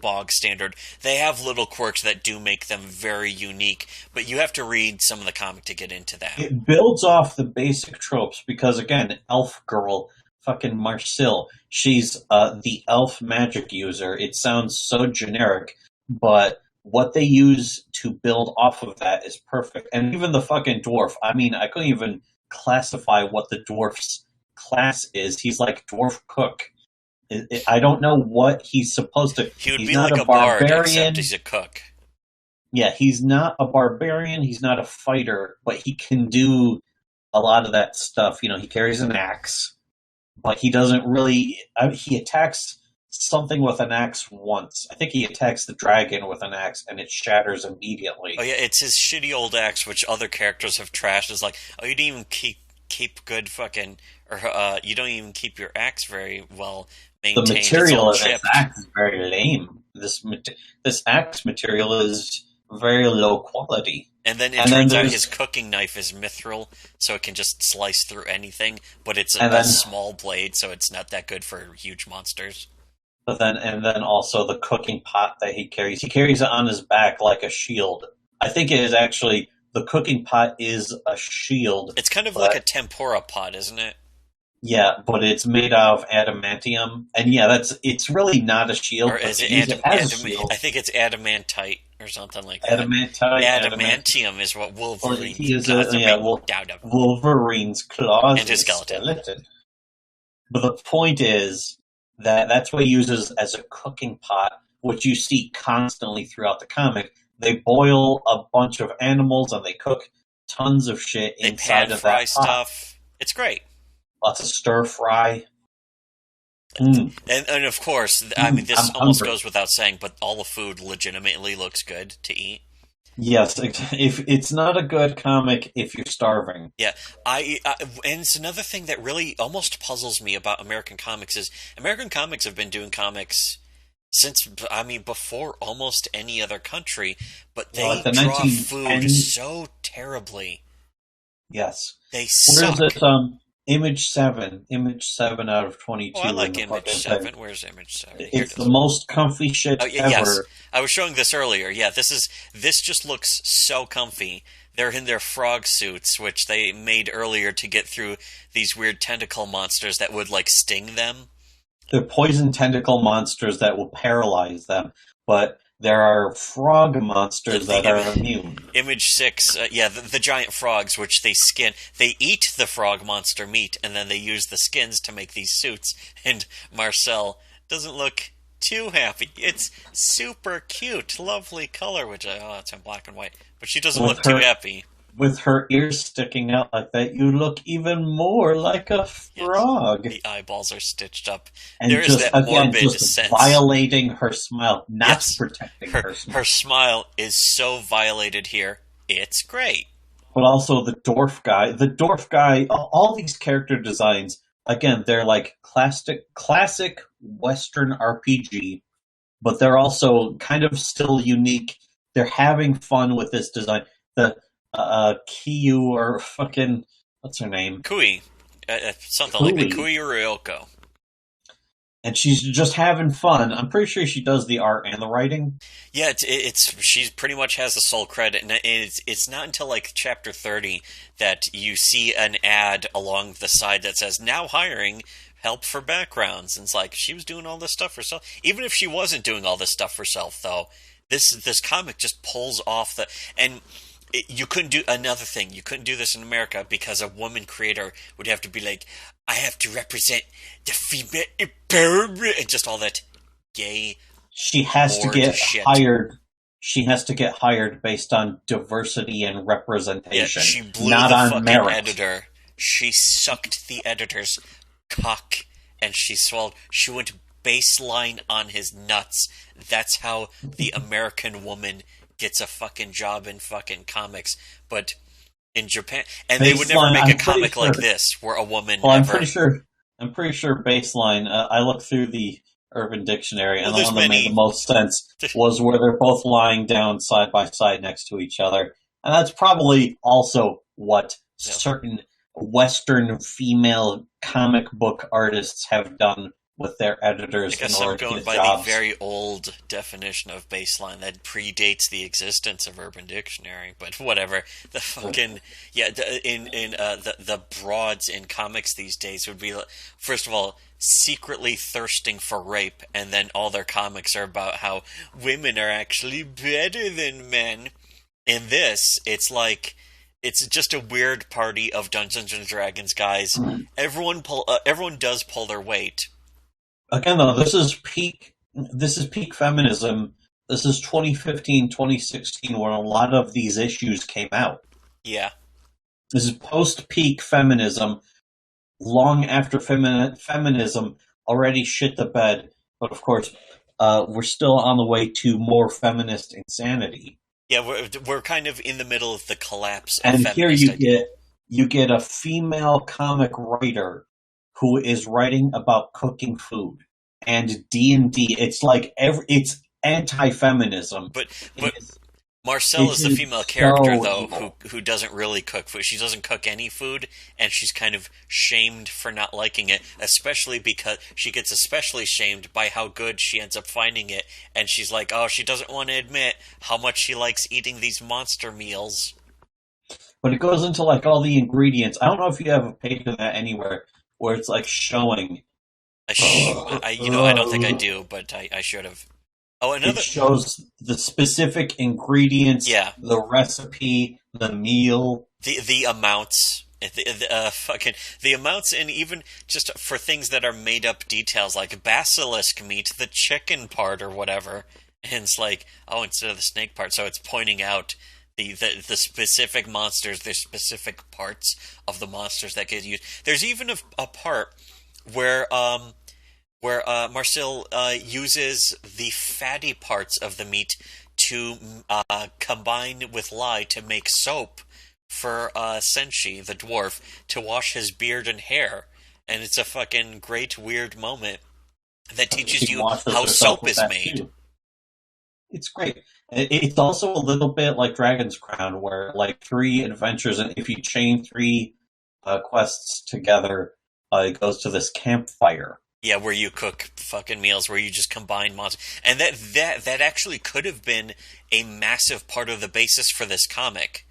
A: bog standard. They have little quirks that do make them very unique. But you have to read some of the comic to get into that.
B: it builds off the basic tropes because again, elf girl, fucking Marcille, she's the elf magic user. It sounds so generic, but what they use to build off of that is perfect. And even the fucking dwarf. I mean, I couldn't even classify what the dwarf's class is. He's like dwarf cook. I don't know what he's supposed to.
A: He would
B: He's
A: be
B: not
A: like
B: a
A: a bard,
B: barbarian.
A: except he's a cook.
B: Yeah, he's not a barbarian. He's not a fighter, but he can do a lot of that stuff. He carries an axe, but he doesn't really. He attacks something with an axe once. I think he attacks the dragon with an axe, and it shatters immediately.
A: Oh yeah, it's his shitty old axe, which other characters have trashed. It's like, oh, you didn't even keep good fucking, or you don't even keep your axe very well
B: The
A: maintained. It's
B: material
A: all
B: of this
A: chipped.
B: axe is very lame. This axe material is very low quality.
A: And then it
B: And then
A: turns out
B: there's
A: his cooking knife is mithril, so it can just slice through anything. But it's
B: and
A: a
B: then
A: small blade, so it's not that good for huge monsters.
B: but then and then also the cooking pot that he carries. He carries it on his back like a shield. I think it is actually the cooking pot is a shield,
A: It's kind of like a
B: but
A: tempura pot, isn't it?
B: yeah, but it's made out of adamantium, and yeah, it's really not a
A: Or
B: shield, but
A: is
B: they
A: it
B: use it as a shield.
A: I think it's adamantite or something like that.
B: Adamantite.
A: Adamantium is what
B: Well,
A: Wolverine
B: he is a
A: claws are
B: yeah.
A: made
B: Well,
A: out of.
B: Wolverine's claws
A: And his
B: is
A: skeleton.
B: skeleton. But the point is that that's what he uses as a cooking pot, which you see constantly throughout the comic. They boil a bunch of animals and they cook tons of shit
A: They pan
B: inside of
A: fry
B: that pot.
A: stuff. It's great.
B: Lots of stir fry. Mm,
A: And of course, I mean,
B: I'm
A: this almost
B: hungry.
A: goes without saying, but all the food legitimately looks good to eat.
B: Yes, if it's not a good comic if you're starving.
A: Yeah, and it's another thing that really almost puzzles me about American comics is American comics have been doing comics since, I mean, before almost any other country, but
B: Well, like
A: they
B: the
A: draw food
B: 1910s,
A: so terribly.
B: yes.
A: They
B: Where is
A: suck.
B: this? Image 7 out of
A: Oh, I
B: 22 in
A: like
B: the
A: Image
B: fucking thing.
A: 7. Where's Image 7? Here it
B: It's the
A: is.
B: most comfy shit
A: Oh, yes.
B: ever.
A: I was showing this earlier. Yeah, this just looks so comfy. They're in their frog suits, which they made earlier to get through these weird tentacle monsters that would like sting them.
B: They're poison tentacle monsters that will paralyze them, but there are frog monsters that
A: The
B: are immune.
A: Image 6, yeah, the giant frogs, which they skin. They eat the frog monster meat, and then they use the skins to make these suits. And Marcel doesn't look too happy. It's super cute, lovely color, which it's in black and white. But she doesn't
B: With
A: look too
B: her
A: happy.
B: with her ears sticking out like that, you look even more like a
A: Yes,
B: frog.
A: the eyeballs are stitched up. There
B: And
A: is
B: just
A: that
B: again,
A: morbid
B: just
A: sense.
B: violating her smile, not
A: Yes,
B: protecting
A: her
B: her smile.
A: her smile is so violated here. It's great.
B: But also the dwarf guy. The dwarf guy, all these character designs, again, they're like classic Western RPG, but they're also kind of still unique. They're having fun with this design. The Kiyu or fucking what's her name?
A: Kui, something like that.
B: Kui.
A: Kui Ryoko.
B: And she's just having fun. I'm pretty sure she does the art and the writing.
A: Yeah, it's she pretty much has the sole credit, and it's not until like chapter 30 that you see an ad along the side that says now hiring help for backgrounds, and it's like she was doing all this stuff herself. Even if she wasn't doing all this stuff herself, though, this comic just pulls off the and. You couldn't do another thing. You couldn't do this in America because a woman creator would have to be like, I have to represent the female empowerment and just all that gay
B: She has to
A: bored
B: get
A: shit.
B: hired. She has to get hired based on diversity and
A: Yeah,
B: representation,
A: she blew
B: not
A: the
B: on
A: fucking
B: merit.
A: editor. She sucked the editor's cock and she swallowed. She went baseline on his nuts. That's how the American woman gets a fucking job in fucking comics. But in Japan, and they would never
B: Baseline.
A: make a
B: I'm pretty
A: comic
B: sure.
A: like this where a woman
B: Well, I'm
A: ever.
B: pretty sure. I'm pretty sure baseline. I looked through the Urban Dictionary,
A: Well,
B: and the
A: there's
B: one that made
A: many.
B: the most sense was where they're both lying down side by side next to each other, and that's probably also what
A: No.
B: certain Western female comic book artists have done with their
A: I
B: editors in
A: guess I'm
B: order to
A: going
B: get
A: by
B: jobs.
A: the very old definition of baseline that predates the existence of Urban Dictionary. But whatever, the fucking the broads in comics these days would be first of all secretly thirsting for rape, and then all their comics are about how women are actually better than men. In this, it's like. It's just a weird party of Dungeons and Dragons guys. Everyone does pull their weight.
B: Again, though, this is peak. This is peak feminism. This is 2015, 2016, where a lot of these issues came out.
A: Yeah.
B: This is post-peak feminism, long after feminism already shit the bed. But of course, we're still on the way to more feminist insanity.
A: Yeah, we're kind of in the middle of the collapse of
B: And here
A: feminist ideal.
B: you get a female comic writer who is writing about cooking food and D&D. It's like it's anti-feminism.
A: But
B: It's
A: Marcel is
B: It's
A: the female character,
B: so
A: though,
B: evil.
A: who doesn't really cook food. She doesn't cook any food, and she's kind of shamed for not liking it, especially because she gets especially shamed by how good she ends up finding it. And she's like, oh, she doesn't want to admit how much she likes eating these monster meals.
B: But it goes into like all the ingredients. I don't know if you have a page of that anywhere where it's like showing.
A: I don't think I do, but I should have. Oh,
B: It
A: another,
B: shows the specific ingredients,
A: yeah,
B: the recipe, the meal.
A: the amounts. Fucking the amounts, and even just for things that are made up details like basilisk meat, the chicken part or whatever, and it's like, oh, instead of the snake part, so it's pointing out the specific monsters, the specific parts of the monsters that get used. There's even a part where Marcel uses the fatty parts of the meat to combine with lye to make soap for Senshi, the dwarf, to wash his beard and hair. And it's a fucking great, weird moment that teaches
B: She
A: you
B: washes
A: how
B: herself
A: soap
B: with
A: is
B: that
A: made.
B: too. It's great. It's also a little bit like Dragon's Crown, where like three adventures, and if you chain three quests together, it goes to this campfire.
A: Yeah, where you cook fucking meals, where you just combine monsters, and that actually could have been a massive part of the basis for this comic,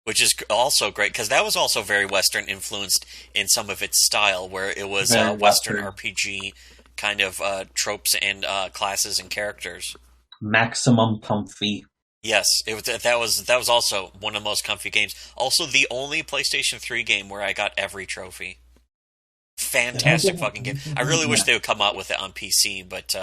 A: which is also great because that was also very Western influenced in some of its style, where it was
B: Very
A: Western
B: Western.
A: RPG kind of tropes and classes and characters.
B: Maximum comfy.
A: Yes, that was also one of the most comfy games. Also, the only PlayStation 3 game where I got every trophy. Fantastic fucking game. I really wish
B: Yeah.
A: they would come out with it on PC, but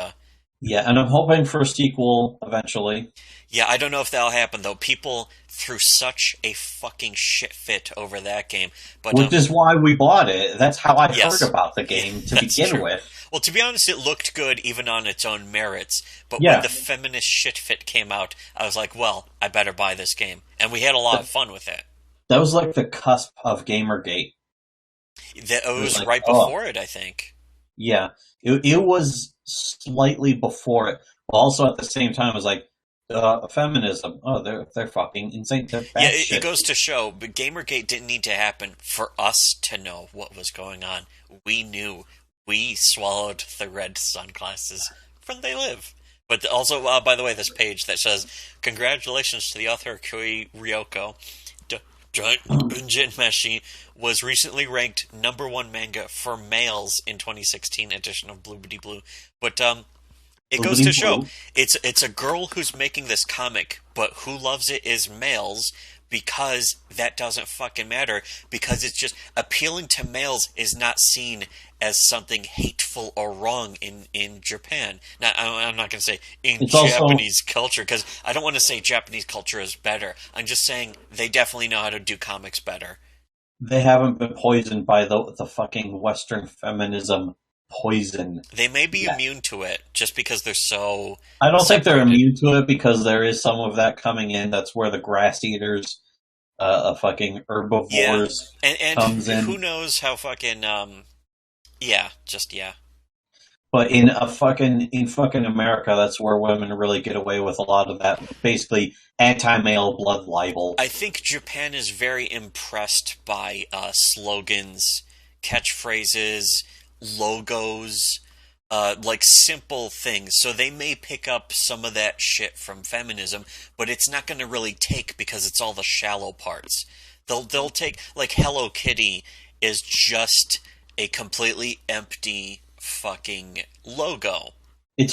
B: Yeah, and I'm hoping for a sequel eventually.
A: yeah, I don't know if that'll happen though. People threw such a fucking shit fit over that game, but
B: Which is why we bought it. That's how I
A: yes,
B: heard about the game to
A: that's
B: begin
A: true.
B: with.
A: Well, to be honest, it looked good even on its own merits. But when
B: Yeah,
A: the feminist shit fit came out, I was like, well, I better buy this game, and we had a lot of fun with it.
B: that was like the cusp of Gamergate.
A: It
B: It was
A: was
B: like,
A: right
B: oh,
A: before it, I think.
B: yeah. It was slightly before it, but also at the same time, it was like, feminism. Oh, they're fucking insane. They're
A: Yeah,
B: bad
A: it
B: shit.
A: goes to show, but Gamergate didn't need to happen for us to know what was going on. We knew. We swallowed the red sunglasses from They Live. But also, by the way, this page that says, congratulations to the author Koi Ryoko. Dungeon Meshi was recently ranked #1 manga for males in 2016 edition of Bluebity Blue. But it goes to show it's a girl who's making this comic, but who loves it is males because that doesn't fucking matter because it's just appealing to males is not seen as something hateful or wrong in Japan. Now, I'm not going to say in
B: It's also
A: Japanese culture because I don't want to say Japanese culture is better. I'm just saying they definitely know how to do comics better.
B: they haven't been poisoned by the fucking Western feminism poison.
A: They may be
B: Yeah.
A: immune to it just because they're so
B: I don't think they're
A: separated.
B: immune to it because there is some of that coming in. That's where the grass eaters, fucking
A: Yeah,
B: herbivores
A: and
B: comes
A: who
B: in.
A: knows how fucking yeah, just yeah.
B: But in fucking America, that's where women really get away with a lot of that, basically anti-male blood libel.
A: I think Japan is very impressed by slogans, catchphrases, logos, like simple things. So they may pick up some of that shit from feminism, but it's not going to really take because it's all the shallow parts. They'll take like Hello Kitty is just a completely empty fucking logo.
B: It's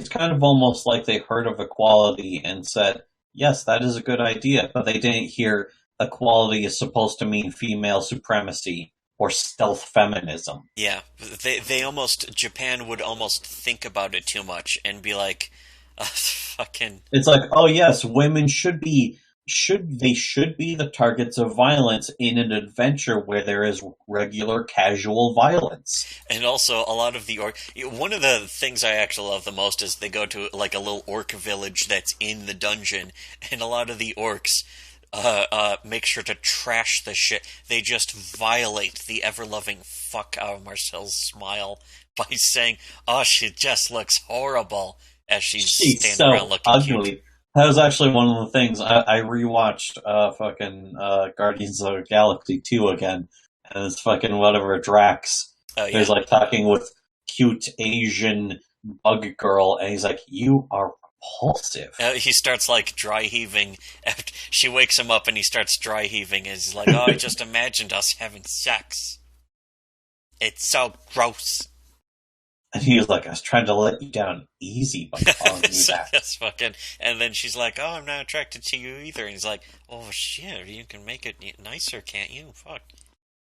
B: kind of almost like they heard of equality and said, yes, that is a good idea, but they didn't hear equality is supposed to mean female supremacy or stealth feminism.
A: Yeah, they almost Japan would almost think about it too much and be like, fucking
B: It's like, oh yes, women should be the targets of violence in an adventure where there is regular casual violence.
A: and also a lot of the orc. One of the things I actually love the most is they go to like a little orc village that's in the dungeon, and a lot of the orcs make sure to trash the shit. They just violate the ever-loving fuck out of Marcel's smile by saying, "Oh, she just looks horrible," as she's
B: She's
A: standing
B: so
A: around looking cute.
B: ugly. That was actually one of the things I rewatched. Fucking Guardians of the Galaxy 2 again, and it's fucking whatever Drax.
A: Oh
B: There's
A: yeah.
B: like talking with cute Asian bug girl, and he's like, "You are repulsive."
A: He starts like dry heaving. After she wakes him up, and he starts dry heaving. And he's like, "Oh, I just imagined us having sex. It's so gross."
B: And he was like, "I was trying to let you down easy by calling you
A: So,
B: that."
A: that's fucking. And then she's like, "Oh, I'm not attracted to you either." And he's like, "Oh shit, you can make it nicer, can't you?" Fuck.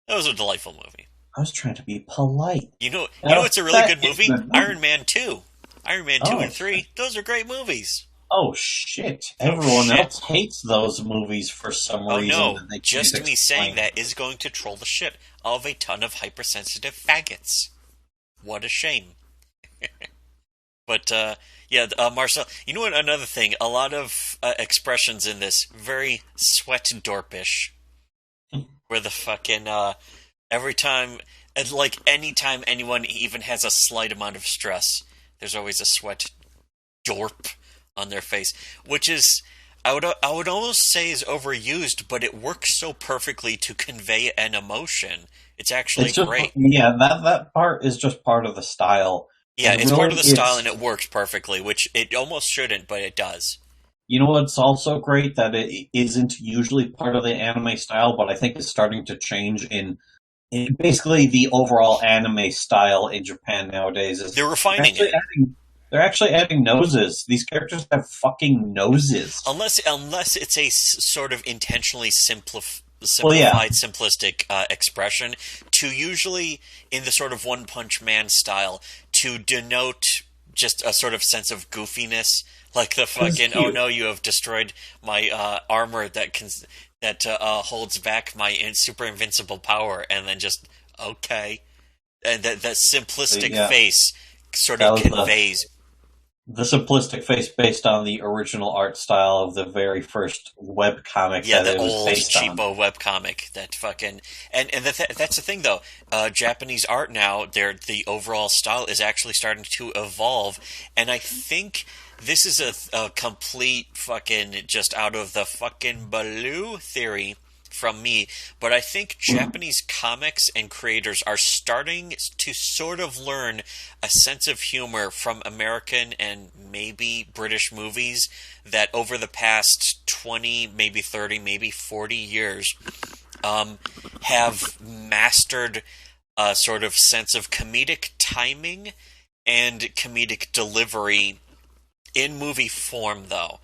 A: That was a delightful movie.
B: I was trying to be polite.
A: It's a really
B: That
A: good
B: is
A: movie?
B: a good movie.
A: Iron Man 2. Iron Man 2
B: Oh,
A: and 3. Those are great movies.
B: oh shit!
A: Oh
B: Everyone
A: shit.
B: else hates those movies for some
A: Oh
B: reason
A: no.
B: that they can't
A: Just me saying
B: explain.
A: that is going to troll the shit of a ton of hypersensitive faggots. What a shame. But, Marcel, you know what? Another thing, a lot of expressions in this, very sweat dorpish, where the fucking, every time, and like anytime anyone even has a slight amount of stress, there's always a sweat dorp on their face, which is I would almost say is overused, but it works so perfectly to convey an emotion. It's actually
B: It's just
A: great.
B: yeah, that part is just part of the style,
A: Yeah,
B: and
A: it's part of
B: really,
A: the style and it works perfectly, which it almost shouldn't, but it does.
B: you know what's also great that it isn't usually part of the anime style, but I think it's starting to change in basically the overall anime style in Japan nowadays. Is
A: They're
B: they're
A: refining
B: actually
A: it.
B: adding they're actually adding noses. These characters have fucking noses.
A: Unless it's a sort of intentionally
B: Well, yeah,
A: simplified, simplistic expression, to usually in the sort of One Punch Man style to denote just a sort of sense of goofiness, like the
B: it's
A: fucking "oh
B: cute.
A: no, you have destroyed my armor that holds back my super invincible power," and then just okay, and that simplistic
B: Yeah,
A: face sort
B: that
A: of
B: was
A: conveys.
B: the simplistic face based on the original art style of the very first web comic
A: Yeah,
B: that
A: the
B: it was
A: old
B: based on.
A: cheapo webcomic that fucking that's the thing though. Japanese art now, the overall style is actually starting to evolve, and I think this is a complete fucking just out of the fucking blue theory from me, but I think Japanese comics and creators are starting to sort of learn a sense of humor from American and maybe British movies that over the past 20, maybe 30, maybe 40 years have mastered a sort of sense of comedic timing and comedic delivery in movie form, though.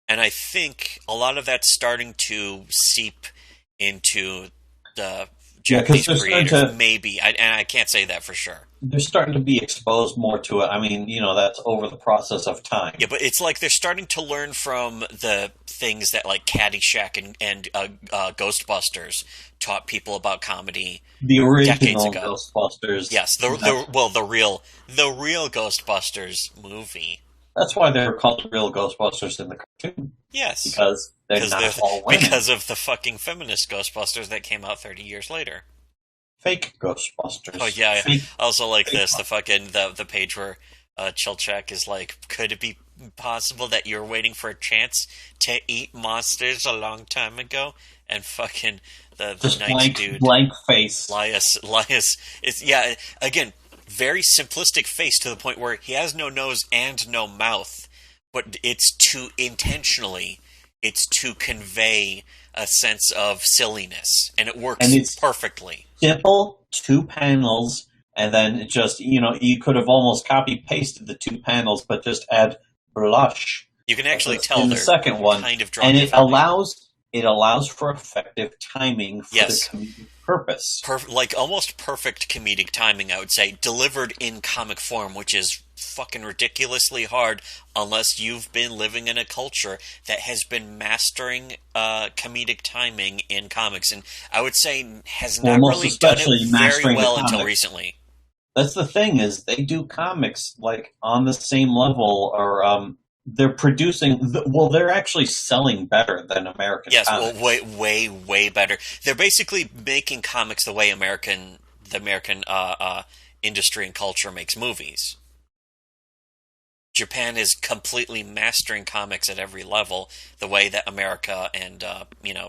A: And I think a lot of that's starting to seep into the
B: Yeah, because
A: Japanese creators, maybe. And I can't say that for sure.
B: they're starting to be exposed more to it. I mean, that's over the process of time.
A: Yeah, but it's like they're starting to learn from the things that like Caddyshack and Ghostbusters taught people about comedy
B: The
A: decades
B: original
A: ago.
B: Ghostbusters.
A: Yes, the real Ghostbusters movie.
B: That's why they were called the real Ghostbusters in the cartoon,
A: Yes,
B: because they're not all women.
A: because of the fucking feminist Ghostbusters that came out 30 years later.
B: Fake Ghostbusters.
A: Oh yeah,
B: Fake,
A: I also like
B: fake
A: this. The fucking the page where Chilchak is like, could it be possible that you're waiting for a chance to eat monsters a long time ago? And fucking the
B: just
A: night dude,
B: blank face.
A: Lias is again very simplistic face to the point where he has no nose and no mouth, but it's to convey a sense of silliness, and it works
B: And it's
A: perfectly.
B: simple, two panels, and then just, you could have almost copy pasted the two panels, but just add blush
A: You can actually tell
B: in the
A: they're
B: second one,
A: kind of drawn
B: and
A: differently.
B: it allows for effective timing for
A: Yes.
B: the comedic purpose.
A: Like almost perfect comedic timing, I would say, delivered in comic form, which is fucking ridiculously hard unless you've been living in a culture that has been mastering comedic timing in comics, and I would say has
B: Well,
A: not
B: most
A: really done
B: especially
A: it very
B: mastering the
A: well until
B: comics.
A: recently.
B: That's the thing, is they do comics like on the same level, or they're producing. They're actually selling better than American
A: Yes, well,
B: comics.
A: way, way, way better. They're basically making comics the way the American industry and culture makes movies. Japan is completely mastering comics at every level, the way that America and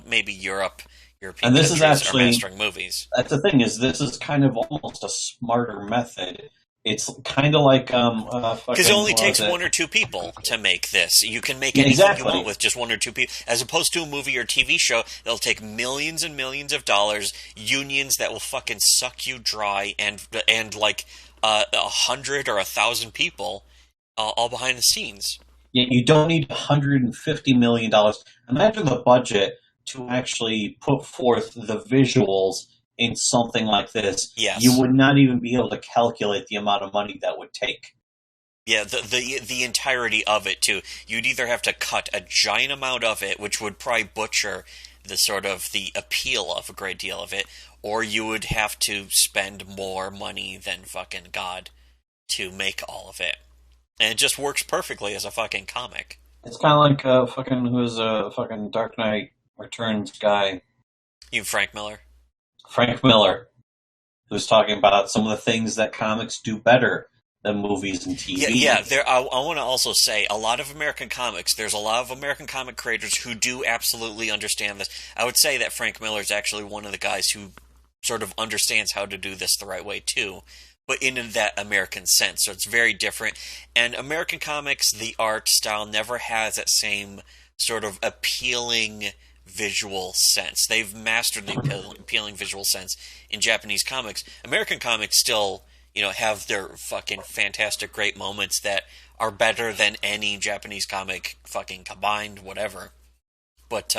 A: maybe European
B: And this is
A: countries are
B: actually
A: mastering movies.
B: that's the thing is this is kind of almost a smarter method. It's kind of like
A: Because it
B: fucking
A: only
B: what was
A: takes
B: it?
A: one or two people to make this. You can make
B: Yeah,
A: anything you want
B: exactly.
A: with just one or two people, as opposed to a movie or TV show that'll take millions and millions of dollars, unions that will fucking suck you dry, and like 100 or 1,000 people all behind the scenes.
B: You don't need $150 million. Imagine the budget to actually put forth the visuals in something like this. You
A: Yes.
B: would not even be able to calculate the amount of money that would take.
A: Yeah, the entirety of it too. You'd either have to cut a giant amount of it, which would probably butcher the appeal of a great deal of it, or you would have to spend more money than fucking God to make all of it. And it just works perfectly as a fucking comic.
B: It's kind of like fucking who's a fucking Dark Knight Returns guy,
A: You Frank Miller.
B: Frank Miller, who's talking about some of the things that comics do better than movies and
A: Yeah, yeah.
B: TV.
A: I want to also say a lot of American comics. There's a lot of American comic creators who do absolutely understand this. I would say that Frank Miller is actually one of the guys who sort of understands how to do this the right way too, but in that American sense. So it's very different. And American comics, the art style never has that same sort of appealing visual sense. They've mastered the appealing visual sense in Japanese comics. American comics still, have their fucking fantastic, great moments that are better than any Japanese comic fucking combined, whatever. But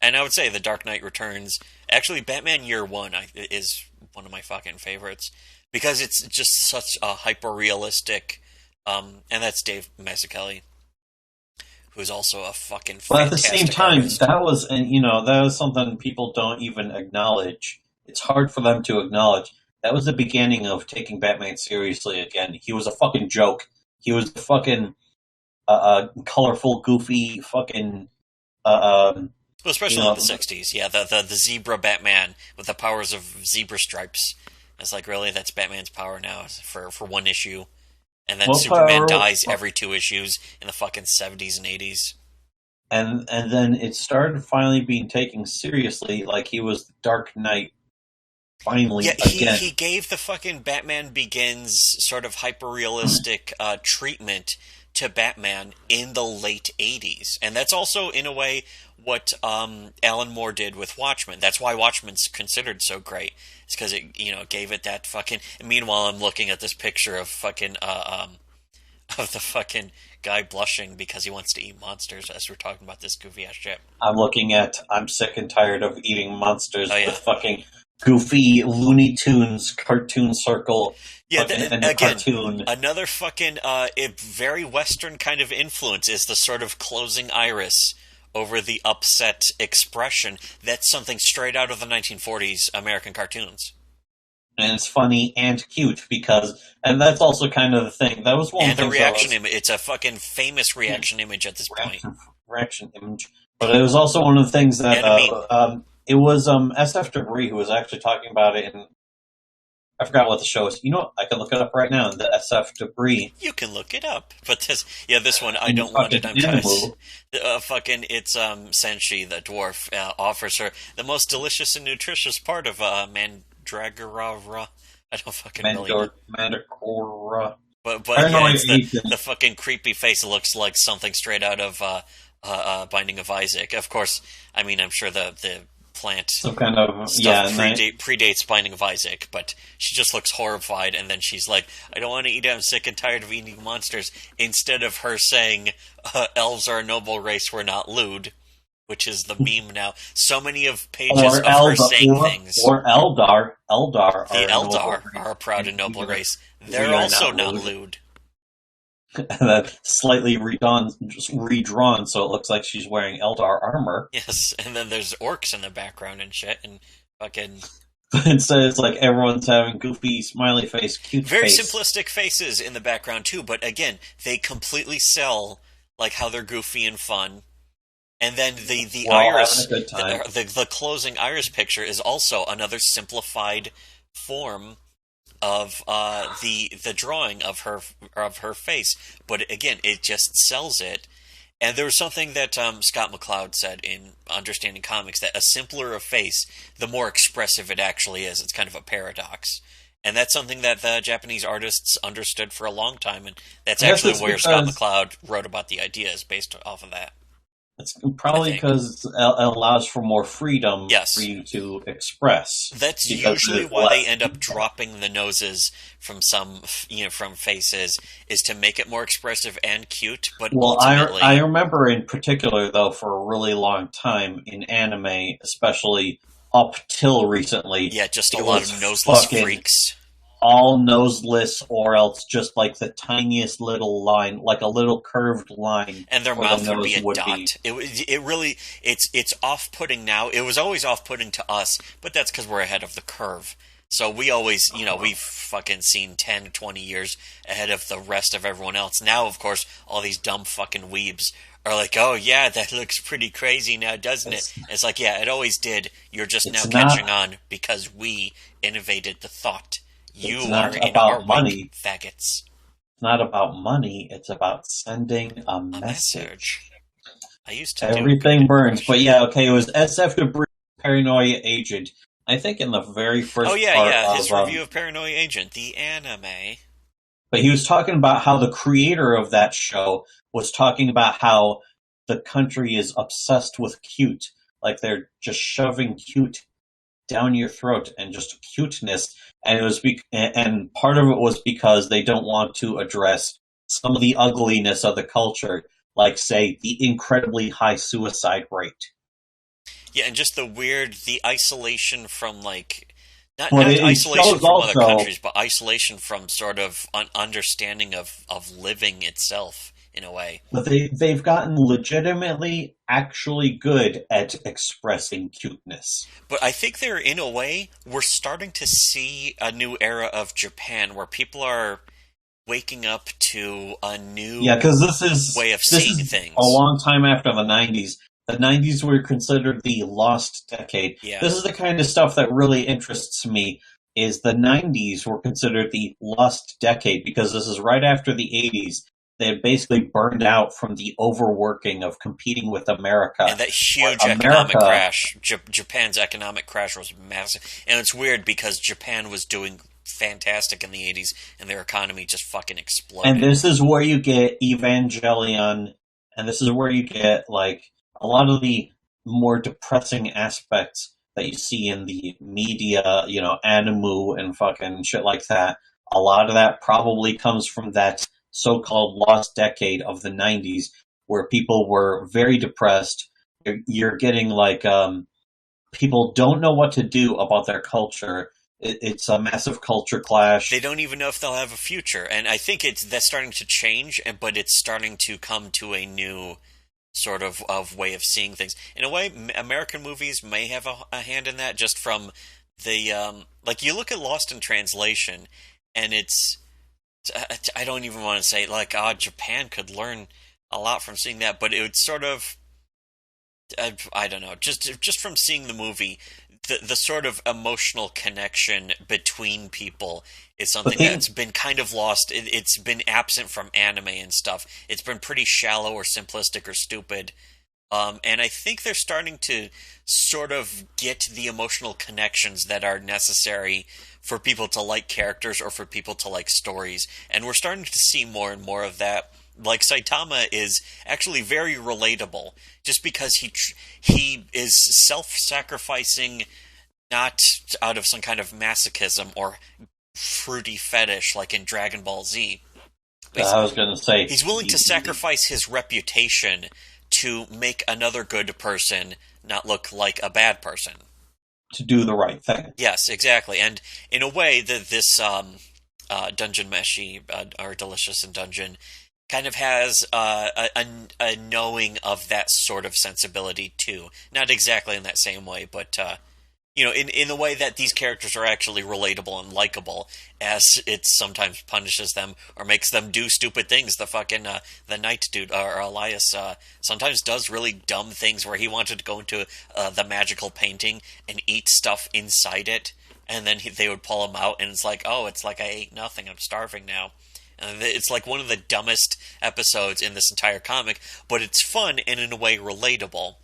A: and I would say The Dark Knight Returns, actually Batman Year One is one of my fucking favorites because it's just such a hyper realistic, and that's Dave Mazzucchelli, who's also a fucking
B: But at the same
A: fantastic
B: time,
A: artist.
B: that was something people don't even acknowledge. It's hard for them to acknowledge. That was the beginning of taking Batman seriously again. He was a fucking joke. He was a fucking colorful, goofy, fucking um,
A: Well,
B: you
A: especially in the
B: know,
A: '60s, yeah, the zebra Batman with the powers of zebra stripes. It's like, really, that's Batman's power now for one issue, and then
B: what
A: Superman
B: power,
A: dies every 2 issues in the fucking '70s and '80s.
B: and then it started finally being taken seriously, like he was the Dark Knight
A: Yeah,
B: finally
A: he
B: again.
A: gave the fucking Batman Begins sort of hyper realistic treatment to Batman in the late '80s, and that's also in a way what Alan Moore did with Watchmen. That's why Watchmen's considered so great. It's because it gave it that fucking. And meanwhile, I'm looking at this picture of fucking of the fucking guy blushing because he wants to eat monsters as we're talking about this goofy ass shit.
B: I'm sick and tired of eating
A: Oh
B: monsters
A: yeah,
B: with fucking goofy Looney Tunes cartoon circle
A: yeah.
B: fucking and a
A: Again,
B: cartoon.
A: another fucking very Western kind of influence is the sort of closing iris over the upset expression. That's something straight out of the 1940s American cartoons.
B: And it's funny and cute because, and that's also kind of the thing. That was one of
A: And
B: the
A: a
B: things that
A: reaction
B: was
A: image. It's a fucking famous
B: yeah,
A: reaction image at this point.
B: reaction image. But it was also one of the things that
A: And a meme.
B: it was SF Debris who was actually talking about it, and I forgot what the show is. You know what? I can look it up right now. The SF Debris
A: You can look it up. But this one, I
B: in
A: don't want it.
B: fucking
A: I'm trying to.
B: Animu.
A: Fucking, it's Senshi, the dwarf, offers her the most delicious and nutritious part of Mandragora. I don't fucking really know.
B: Mandacora.
A: But yeah,
B: Paranoia
A: it's the
B: Agent.
A: fucking creepy face looks like something straight out of Binding of Isaac. Of course, I mean I'm sure the plant
B: Some kind of,
A: stuff
B: yeah,
A: predates Binding of Isaac, but she just looks horrified, and then she's like, "I don't want to eat. I'm sick and tired of eating monsters." Instead of her saying, "Elves are a noble race, we're not lewd," which is the meme now. So many of pages
B: or
A: of her
B: Eldar,
A: saying things.
B: or Eldar. Eldar
A: The
B: are a noble
A: Eldar
B: race.
A: are a proud and noble race. They're
B: We are
A: also
B: not
A: not
B: lewd.
A: lewd.
B: That slightly redrawn, so it looks like she's wearing Eldar armor.
A: Yes, and then there's orcs in the background and shit, and fucking
B: It says like everyone's having goofy, smiley face, cute
A: very
B: face.
A: simplistic faces in the background too. But again, they completely sell like how they're goofy and fun. And then the
B: We're all having
A: iris,
B: a good time.
A: the closing iris picture is also another simplified form of the drawing of her face, but again, it just sells it. And there was something that Scott McCloud said in Understanding Comics that a simpler a face, the more expressive it actually is. It's kind of a paradox. And that's something that the Japanese artists understood for a long time, and that's actually where Scott McCloud wrote about the ideas based off of that.
B: It's probably because it allows for more freedom for you to express.
A: That's usually why they end up dropping the noses from from faces, is to make it more expressive and cute. But ultimately,
B: I remember in particular, though, for a really long time in anime, especially up till recently,
A: just a lot of noseless freaks.
B: All noseless, or else just like the tiniest little line, like a little curved line,
A: and their mouth would be a dot. It's off-putting now. It was always off-putting to us, but that's because we're ahead of the curve. So we always, we've fucking seen 10, 20 years ahead of the rest of everyone else. Now, of course, all these dumb fucking weebs are like, oh yeah, that looks pretty crazy now, doesn't it? It's like, yeah, it always did. You're just now catching on because we innovated the thought. You are in our money, faggots.
B: It's not about money. It's about sending a message.
A: I used to
B: everything burns, but yeah, okay. It was SF Debris, Paranoia Agent. I think in the very first.
A: Oh yeah, his review of Paranoia Agent, the anime.
B: But he was talking about how the creator of that show was talking about how the country is obsessed with cute, like they're just shoving cute down your throat and just cuteness, and it was and part of it was because they don't want to address some of the ugliness of the culture, like say the incredibly high suicide rate.
A: Yeah, and just the isolation from like not isolation from other countries, but isolation from sort of an understanding of living itself. In a way.
B: But they've gotten legitimately actually good at expressing cuteness.
A: But I think they're, in a way, we're starting to see a new era of Japan where people are waking up to a new way of seeing things.
B: A long time after the 90s. The 90s were considered the lost decade.
A: Yeah.
B: This is the kind of stuff that really interests me, is the 90s were considered the lost decade because this is right after the 80s. They had basically burned out from the overworking of competing with America.
A: And that huge economic crash. Japan's economic crash was massive. And it's weird because Japan was doing fantastic in the 80s and their economy just fucking exploded.
B: And this is where you get Evangelion, and this is where you get like a lot of the more depressing aspects that you see in the media, Animu and fucking shit like that. A lot of that probably comes from that so-called lost decade of the 90s, where people were very depressed. You're getting like people don't know what to do about their culture. It's a massive culture clash.
A: They don't even know if they'll have a future, and I think that's starting to change. But it's starting to come to a new sort of way of seeing things. In a way, American movies may have a hand in that, just from the like you look at Lost in Translation, and it's. I don't even want to say, like, Japan could learn a lot from seeing that, but it would sort of, I don't know, just from seeing the movie, the sort of emotional connection between people is something that's been kind of lost. It's been absent from anime and stuff. It's been pretty shallow or simplistic or stupid. And I think they're starting to sort of get the emotional connections that are necessary for people to like characters or for people to like stories. And we're starting to see more and more of that. Like, Saitama is actually very relatable, just because he is self-sacrificing, not out of some kind of masochism or fruity fetish like in Dragon Ball Z.
B: I was going to say...
A: He's willing to sacrifice his reputation to make another good person not look like a bad person.
B: To do the right thing.
A: Yes, exactly. And in a way, this Dungeon Meshi, or Delicious in Dungeon, kind of has a knowing of that sort of sensibility, too. Not exactly in that same way, but... in the way that these characters are actually relatable and likable, as it sometimes punishes them or makes them do stupid things. The fucking the Knight dude, or Elias, sometimes does really dumb things where he wanted to go into the magical painting and eat stuff inside it, and then they would pull him out, and it's like, oh, it's like I ate nothing. I'm starving now. And it's like one of the dumbest episodes in this entire comic, but it's fun and in a way relatable.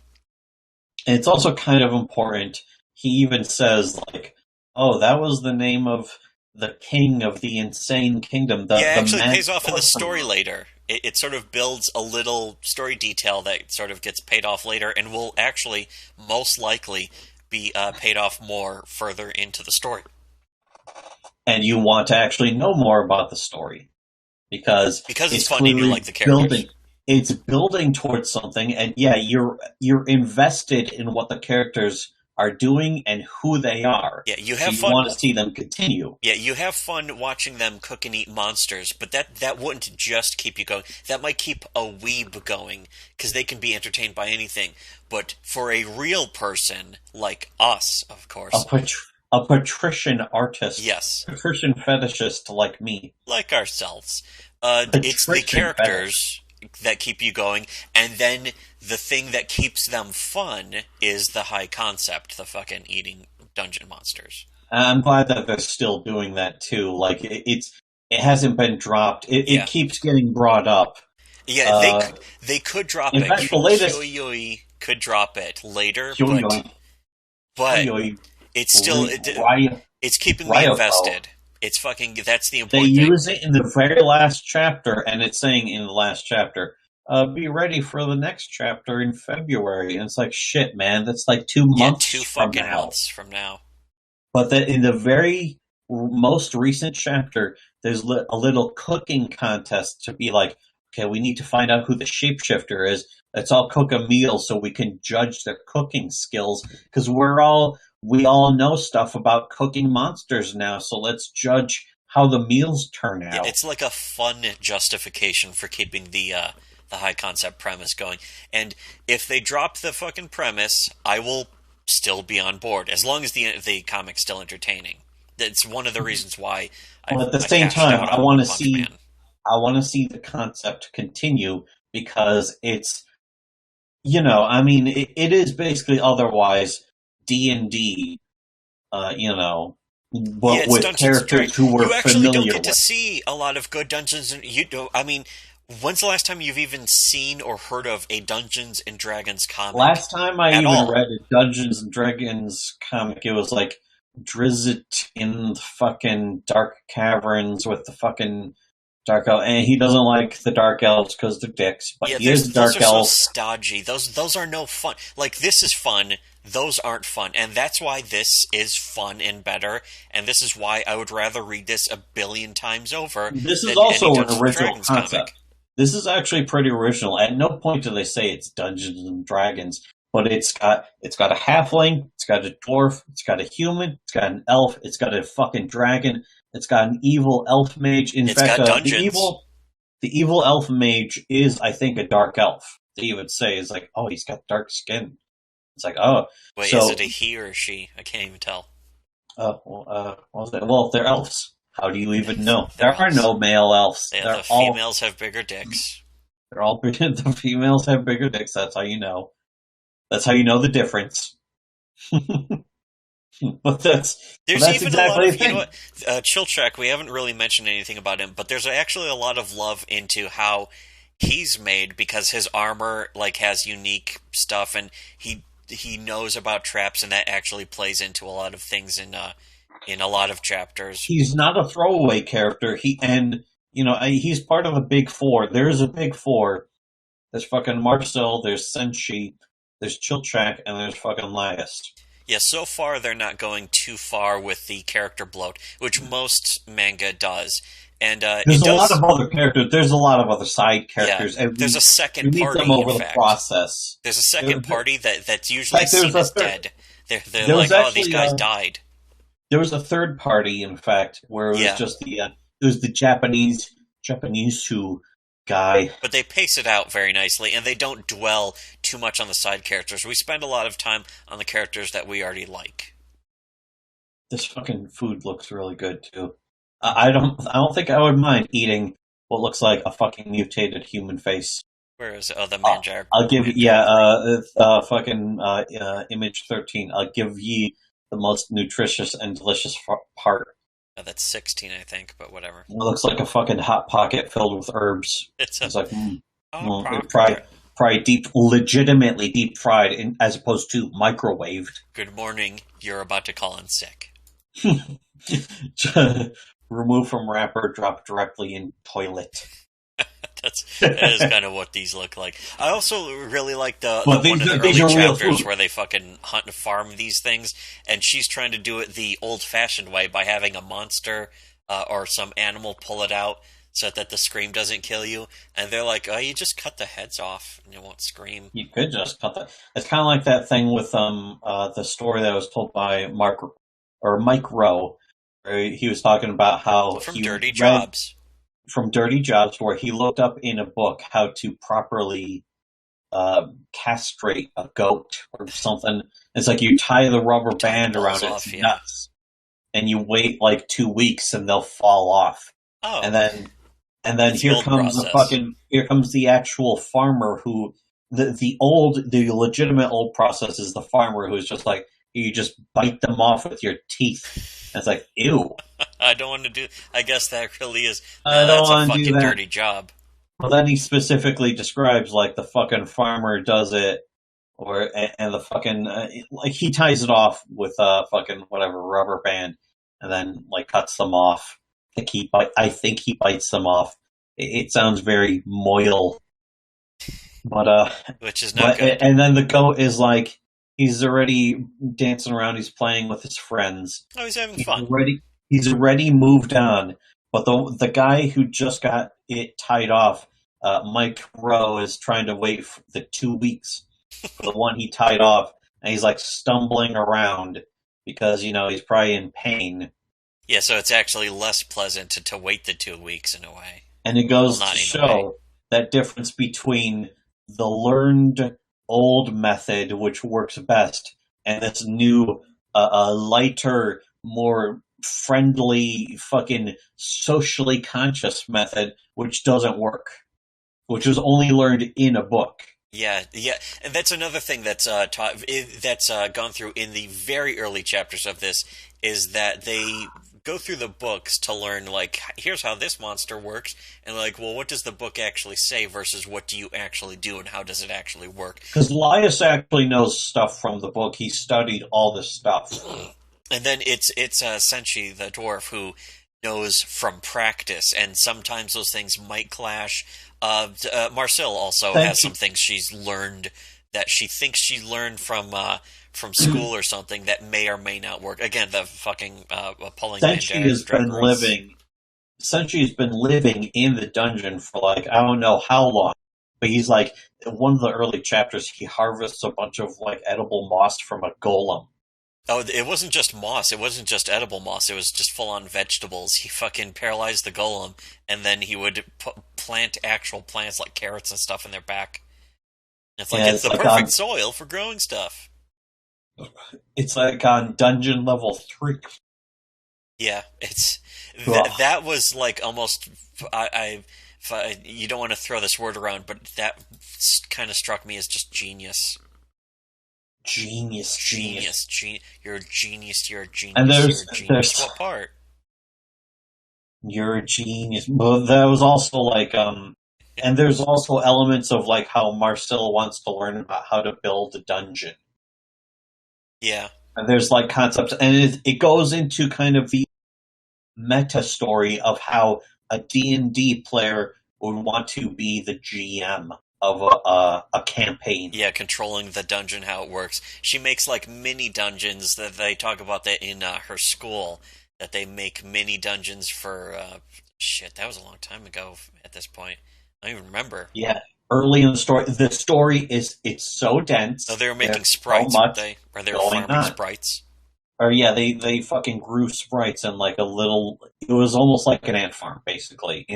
B: And it's also kind of important. He even says, like, "Oh, that was the name of the king of the insane kingdom,
A: Yeah, it
B: the
A: actually
B: mad
A: pays off in the story
B: sorcerer."
A: later. It sort of builds a little story detail that sort of gets paid off later and will actually most likely be paid off more further into the story.
B: And you want to actually know more about the story because
A: Because it's
B: it's
A: fun and you
B: clearly
A: like the characters.
B: building. It's building towards something, and yeah, you're invested in what the characters are doing and who they are.
A: Yeah, you
B: So
A: have
B: you
A: fun.
B: want to see them continue.
A: Yeah, you have fun watching them cook and eat monsters, but that wouldn't just keep you going. That might keep a weeb going because they can be entertained by anything. But for a real person like us, of
B: A,
A: course,
B: a patrician artist,
A: yes,
B: patrician fetishist like me,
A: like ourselves, it's the
B: patrician fetish.
A: characters that keep you going, and then the thing that keeps them fun is the high concept, the fucking eating dungeon monsters.
B: I'm glad that they're still doing that too. Like it hasn't been dropped. It
A: Yeah.
B: keeps getting brought up.
A: Yeah,
B: Uh,
A: they could drop
B: in
A: it.
B: fact, the latest
A: Kyoyoi could drop it later,
B: Kyoyoi,
A: but
B: Kyoyoi,
A: it's still it's keeping me
B: Ryoko,
A: invested. It's fucking that's the
B: they
A: important thing.
B: use it in the very last chapter, and it's saying in the last chapter, "Be ready for the next chapter in February." And it's like, shit, man, that's like two
A: Yeah,
B: months
A: two
B: from
A: fucking
B: now.
A: months from now.
B: But that in the very most recent chapter, there's a little cooking contest to be like, okay, we need to find out who the shapeshifter is. Let's all cook a meal so we can judge their cooking skills because we all know stuff about cooking monsters now. So let's judge how the meals turn
A: Yeah,
B: out.
A: it's like a fun justification for keeping the high concept premise going. And if they drop the fucking premise, I will still be on board as long as the comic's still entertaining. That's one of the reasons why
B: But at the
A: I
B: same
A: cashed
B: time,
A: out on One Punch Man.
B: I want to see the concept continue because it's I mean, it is basically otherwise D&D,
A: Yeah,
B: but
A: it's
B: with
A: Dungeons and
B: characters
A: Dragons.
B: who we're
A: You actually don't
B: familiar
A: get to
B: with.
A: see a lot of good Dungeons and you do. I mean, when's the last time you've even seen or heard of a Dungeons and Dragons comic
B: Last time I
A: at
B: even
A: all?
B: read a Dungeons and Dragons comic, it was like Drizzt in the fucking dark caverns with the fucking dark elf, and he doesn't like the dark elves because they're dicks, but
A: Yeah,
B: he is a
A: those
B: dark
A: are so
B: elf.
A: stodgy. Those are no fun. Like this is fun. Those aren't fun, and that's why this is fun and better. And this is why I would rather read this a billion times over
B: This is
A: than any
B: also an
A: Dungeons and
B: original
A: Dragons
B: concept.
A: comic.
B: This is actually pretty original. At no point do they say it's Dungeons and Dragons, but it's got a halfling, it's got a dwarf, it's got a human, it's got an elf, it's got a fucking dragon, it's got an evil elf mage. In
A: It's
B: fact,
A: got
B: the
A: dungeons.
B: evil elf mage is, I think, a dark elf. They would say is like, oh, he's got dark skin. It's like, oh,
A: Wait, is
B: so
A: it a he or a she? I can't even tell.
B: what was that? Well, they're elves. How do you even know?
A: They're
B: There are
A: elves.
B: no male elves.
A: Yeah,
B: They're
A: the
B: all
A: females have bigger dicks.
B: they're all the females have bigger dicks. That's how you know. That's how you know the difference. but
A: There's
B: that's
A: even a lot
B: exactly the
A: of, you know
B: thing.
A: what, Chilchak, we haven't really mentioned anything about him, but there's actually a lot of love into how he's made because his armor like has unique stuff and he knows about traps and that actually plays into a lot of things in a lot of chapters.
B: He's not a throwaway character. He's part of a big four. There's a big four. There's fucking Marcel. There's Senshi. There's Chilchak, and there's fucking Laius.
A: Yeah, so far they're not going too far with the character bloat, which most manga does. And
B: There's
A: it
B: a lot
A: does.
B: of other characters. There's a lot of other side
A: Yeah,
B: characters, and
A: there's a
B: we
A: second
B: meet them
A: party. In
B: over the
A: fact,
B: process.
A: there's a
B: There,
A: second
B: there,
A: party that's
B: in
A: usually
B: fact, there was
A: seen
B: a
A: as
B: third.
A: dead. They're
B: There
A: like,
B: was
A: oh, these
B: actually
A: guys died.
B: there was a third party, in fact, where it was
A: Yeah,
B: just it was the Japanese who guy.
A: but they pace it out very nicely, and they don't dwell too much on the side characters. We spend a lot of time on the characters that we already like.
B: This fucking food looks really good too. I don't think I would mind eating what looks like a fucking mutated human face.
A: Where is it? Oh, the
B: I'll give
A: Mandragora.
B: fucking image 13. I'll give ye the most nutritious and delicious part.
A: That's 16, I think, but whatever.
B: It looks like a fucking hot pocket filled with herbs.
A: It's a
B: It's like,
A: hot
B: well,
A: pocket.
B: probably legitimately deep fried, as opposed to microwaved.
A: Good morning. You're about to call in sick.
B: Remove from wrapper, drop directly in toilet.
A: That is kind of what these look like. I also really like the
B: But
A: one of the
B: these
A: early
B: are real
A: chapters
B: food.
A: where they fucking hunt and farm these things, and she's trying to do it the old-fashioned way by having a monster or some animal pull it out so that the scream doesn't kill you. And they're like, "Oh, you just cut the heads off and it won't scream."
B: You could just cut that. It's kind of like that thing with the story that was told by Mike Rowe, where he was talking about how
A: From
B: he
A: Dirty
B: read
A: Jobs.
B: from Dirty Jobs, where he looked up in a book how to properly castrate a goat or something. It's like you tie the rubber band around
A: off,
B: its
A: yeah.
B: nuts, and you wait like 2 weeks, and they'll fall off.
A: Oh,
B: And then
A: It's the
B: here
A: old
B: comes
A: process.
B: here comes the actual farmer who the legitimate old process is the farmer who's just like, you just bite them off with your teeth. And it's like, ew.
A: I don't want to do. I guess that really is.
B: I
A: No,
B: don't
A: that's a
B: want to do
A: fucking
B: that.
A: dirty job.
B: Well, then he specifically describes like the fucking farmer does it, and the fucking like he ties it off with a fucking whatever rubber band, and then like cuts them off. I think he bites them off. It sounds very moil, but
A: Which is not good.
B: and then the goat is like he's already dancing around. He's playing with his friends.
A: Oh, he's having fun.
B: He's already moved on. But the guy who just got it tied off, Mike Rowe, is trying to wait for the 2 weeks for the one he tied off, and he's like stumbling around because he's probably in pain.
A: Yeah, so it's actually less pleasant to wait the 2 weeks in a way.
B: And it goes
A: Well, not
B: to
A: in a way.
B: show that difference between the learned old method, which works best, and this new, lighter, more friendly, fucking socially conscious method, which doesn't work, which was only learned in a book.
A: Yeah, and that's another thing that's gone through in the very early chapters of this is that they go through the books to learn like here's how this monster works, and like, well, what does the book actually say versus what do you actually do and how does it actually work?
B: Because Lias actually knows stuff from the book. He studied all this stuff.
A: And then it's Senshi the dwarf who knows from practice, and sometimes those things might clash. Marcel also
B: Thank
A: has
B: you.
A: some things she's learned that she thinks she learned from school or something that may or may not work. Again, the fucking pulling
B: Senshi has been
A: Dracos.
B: living. Senshi has been living in the dungeon for like I don't know how long, but he's like in one of the early chapters. He harvests a bunch of like edible moss from a golem.
A: Oh, it wasn't just moss. It wasn't just edible moss. It was just full-on vegetables. He fucking paralyzed the golem, and then he would plant actual plants like carrots and stuff in their back. It's like
B: Yeah,
A: it's the
B: like
A: perfect soil for growing stuff.
B: it's like on dungeon level 3.
A: Yeah, it's
B: Ugh.
A: that was like almost. You don't want to throw this word around, but that kind of struck me as just genius.
B: Genius.
A: You're a genius. You're a genius.
B: And
A: You're a genius.
B: there's
A: What part?
B: you're a genius. But that was also like and there's also elements of like how Marcel wants to learn about how to build a dungeon.
A: Yeah.
B: And there's like concepts, and it goes into kind of the meta story of how a D&D player would want to be the GM of a campaign.
A: Yeah, controlling the dungeon, how it works. She makes like mini dungeons that they talk about that in her school. That they make mini dungeons for shit. That was a long time ago. At this point, I don't even remember.
B: Yeah, early in the story it's so dense.
A: So they were making
B: There's
A: sprites,
B: so
A: weren't
B: much
A: they? Or they were
B: going
A: farming
B: on.
A: sprites.
B: Or yeah, they fucking grew sprites in like a little. It was almost like an ant farm, basically.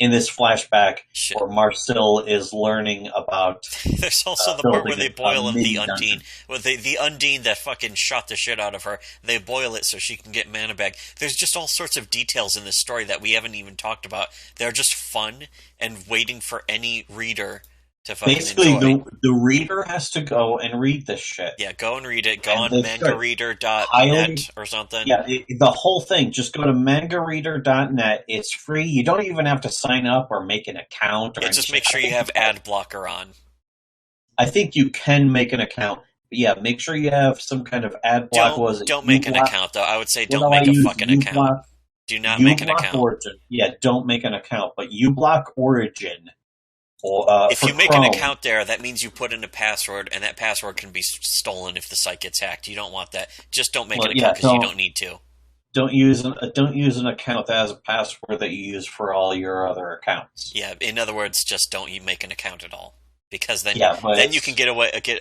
B: In this flashback,
A: Shit.
B: where Marcel is learning about.
A: There's also the part where they
B: building
A: boil
B: a
A: up the
B: mini
A: Undine.
B: dungeon.
A: Well, the Undine that fucking shot the shit out of her, they boil it so she can get mana back. There's just all sorts of details in this story that we haven't even talked about. They're just fun and waiting for any reader to fucking
B: Basically,
A: enjoy.
B: the reader has to go and read this shit,
A: Yeah, go and read it. Go
B: and
A: on
B: they start piling.
A: mangareader.net or something.
B: Yeah, the whole thing. Just go to mangareader.net. It's free. You don't even have to sign up or make an account or
A: Yeah,
B: any
A: just
B: shit.
A: make sure you have ad blocker on.
B: I think you can make an account. But yeah, make sure you have some kind of ad block. Was it
A: Don't
B: you
A: make an
B: block?
A: account though. I would say
B: What
A: don't
B: do I
A: make a
B: use?
A: fucking account. Do not
B: You
A: make an
B: block
A: account.
B: Origin. Yeah, don't make an account. But you block Origin or
A: If
B: for
A: you make an
B: Chrome.
A: account there, that means you put in a password, and that password can be stolen if the site gets hacked. You don't want that. Just don't make
B: Well,
A: an
B: yeah,
A: account because you don't need to.
B: don't use an account that has a password that you use for all your other accounts.
A: Yeah, in other words, just don't you make an account at all, because
B: Yeah, but
A: then you can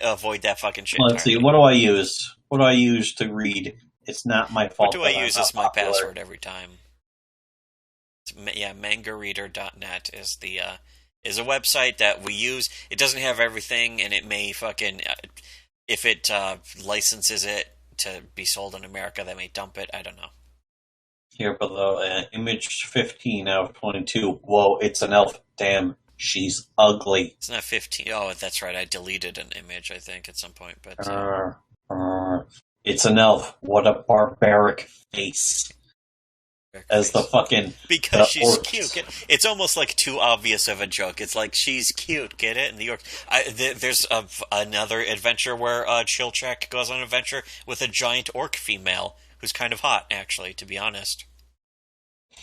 A: avoid that fucking shit.
B: let's see.
A: Entirely.
B: What do I use? What do I use to read? It's not my
A: What
B: fault
A: do I
B: that I'm
A: use
B: not
A: as my
B: popular.
A: password every time? Yeah, mangareader.net is a website that we use. It doesn't have everything, and it may fucking if it licenses it to be sold in America, they may dump it. I don't know.
B: Here below, image 15 out of 22. Whoa, it's an elf. Damn, she's ugly.
A: It's not 15. Oh, that's right. I deleted an image, I think, at some point. But
B: it's an elf. What a barbaric face. As the fucking
A: because she's
B: orcs.
A: cute. It's almost like too obvious of a joke. It's like she's cute. Get it? In the orc. There's another adventure where Chilchek goes on an adventure with a giant orc female who's kind of hot, actually. To be honest,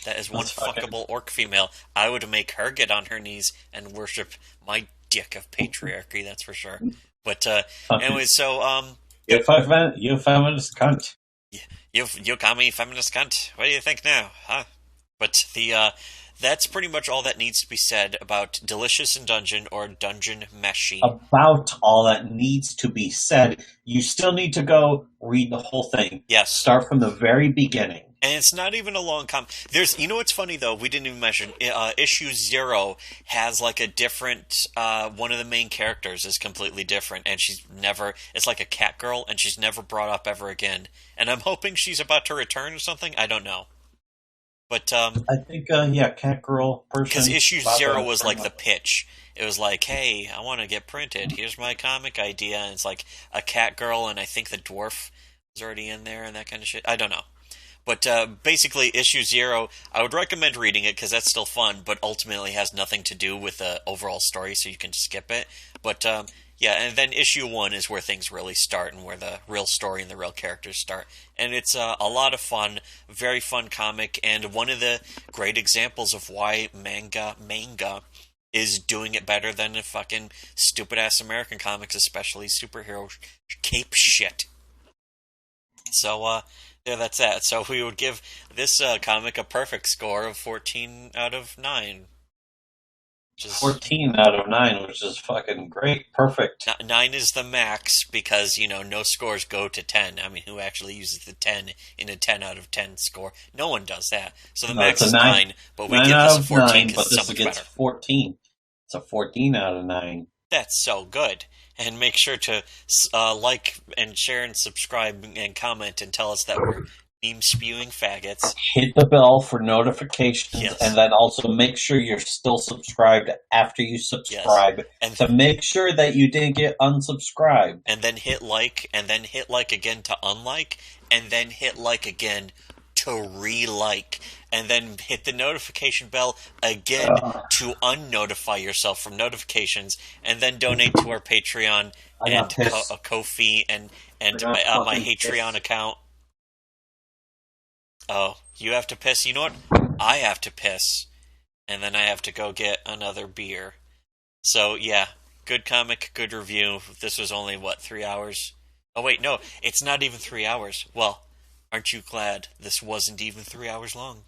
A: that is one fuckable orc female. I would make her get on her knees and worship my dick of patriarchy. That's for sure. But anyway, so
B: you feminist cunt.
A: You commie feminist cunt. What do you think now, huh? But that's pretty much all that needs to be said about Delicious in Dungeon or Dungeon Meshi.
B: About all that needs to be said, you still need to go read the whole thing.
A: Yes.
B: Start from the very beginning.
A: And it's not even a long you know what's funny though? We didn't even mention issue 0 has like a different. One of the main characters is completely different, and it's like a cat girl, and she's never brought up ever again. And I'm hoping she's about to return or something. I don't know, but
B: I think cat girl person.
A: Because issue 0 was like the pitch. It was like, hey, I want to get printed. Here's my comic idea, and it's like a cat girl, and I think the dwarf was already in there, and that kind of shit. I don't know. But basically, issue 0, I would recommend reading it because that's still fun, but ultimately has nothing to do with the overall story, so you can skip it. But yeah, and then issue 1 is where things really start and where the real story and the real characters start. And it's a lot of fun, very fun comic, and one of the great examples of why manga is doing it better than the fucking stupid-ass American comics, especially superhero cape shit. So, yeah, that's that. So we would give this comic a perfect score of 14 out of 9.
B: 14 out of 9, which is fucking great. Perfect.
A: 9 is the max because, no scores go to 10. I mean, who actually uses the 10 in a 10 out of 10 score? No one does that. So the max is 9, but we give this a 14 because it's so much better.
B: 14. It's a 14 out of 9.
A: That's so good. And make sure to like and share and subscribe and comment and tell us that we're meme-spewing faggots.
B: Hit the bell for notifications,
A: yes.
B: And then also make sure you're still subscribed after you subscribe,
A: and
B: to make sure that you didn't get unsubscribed.
A: And then hit like, and then hit like again to unlike, and then hit like again to re-like, and then hit the notification bell again to unnotify yourself from notifications, and then donate to our Patreon and a Ko-fi and my Patreon account. Oh, you have to piss? You know what? I have to piss, and then I have to go get another beer. So, yeah, good comic, good review. This was only, 3 hours? Oh, wait, no, it's not even 3 hours. Well, aren't you glad this wasn't even 3 hours long?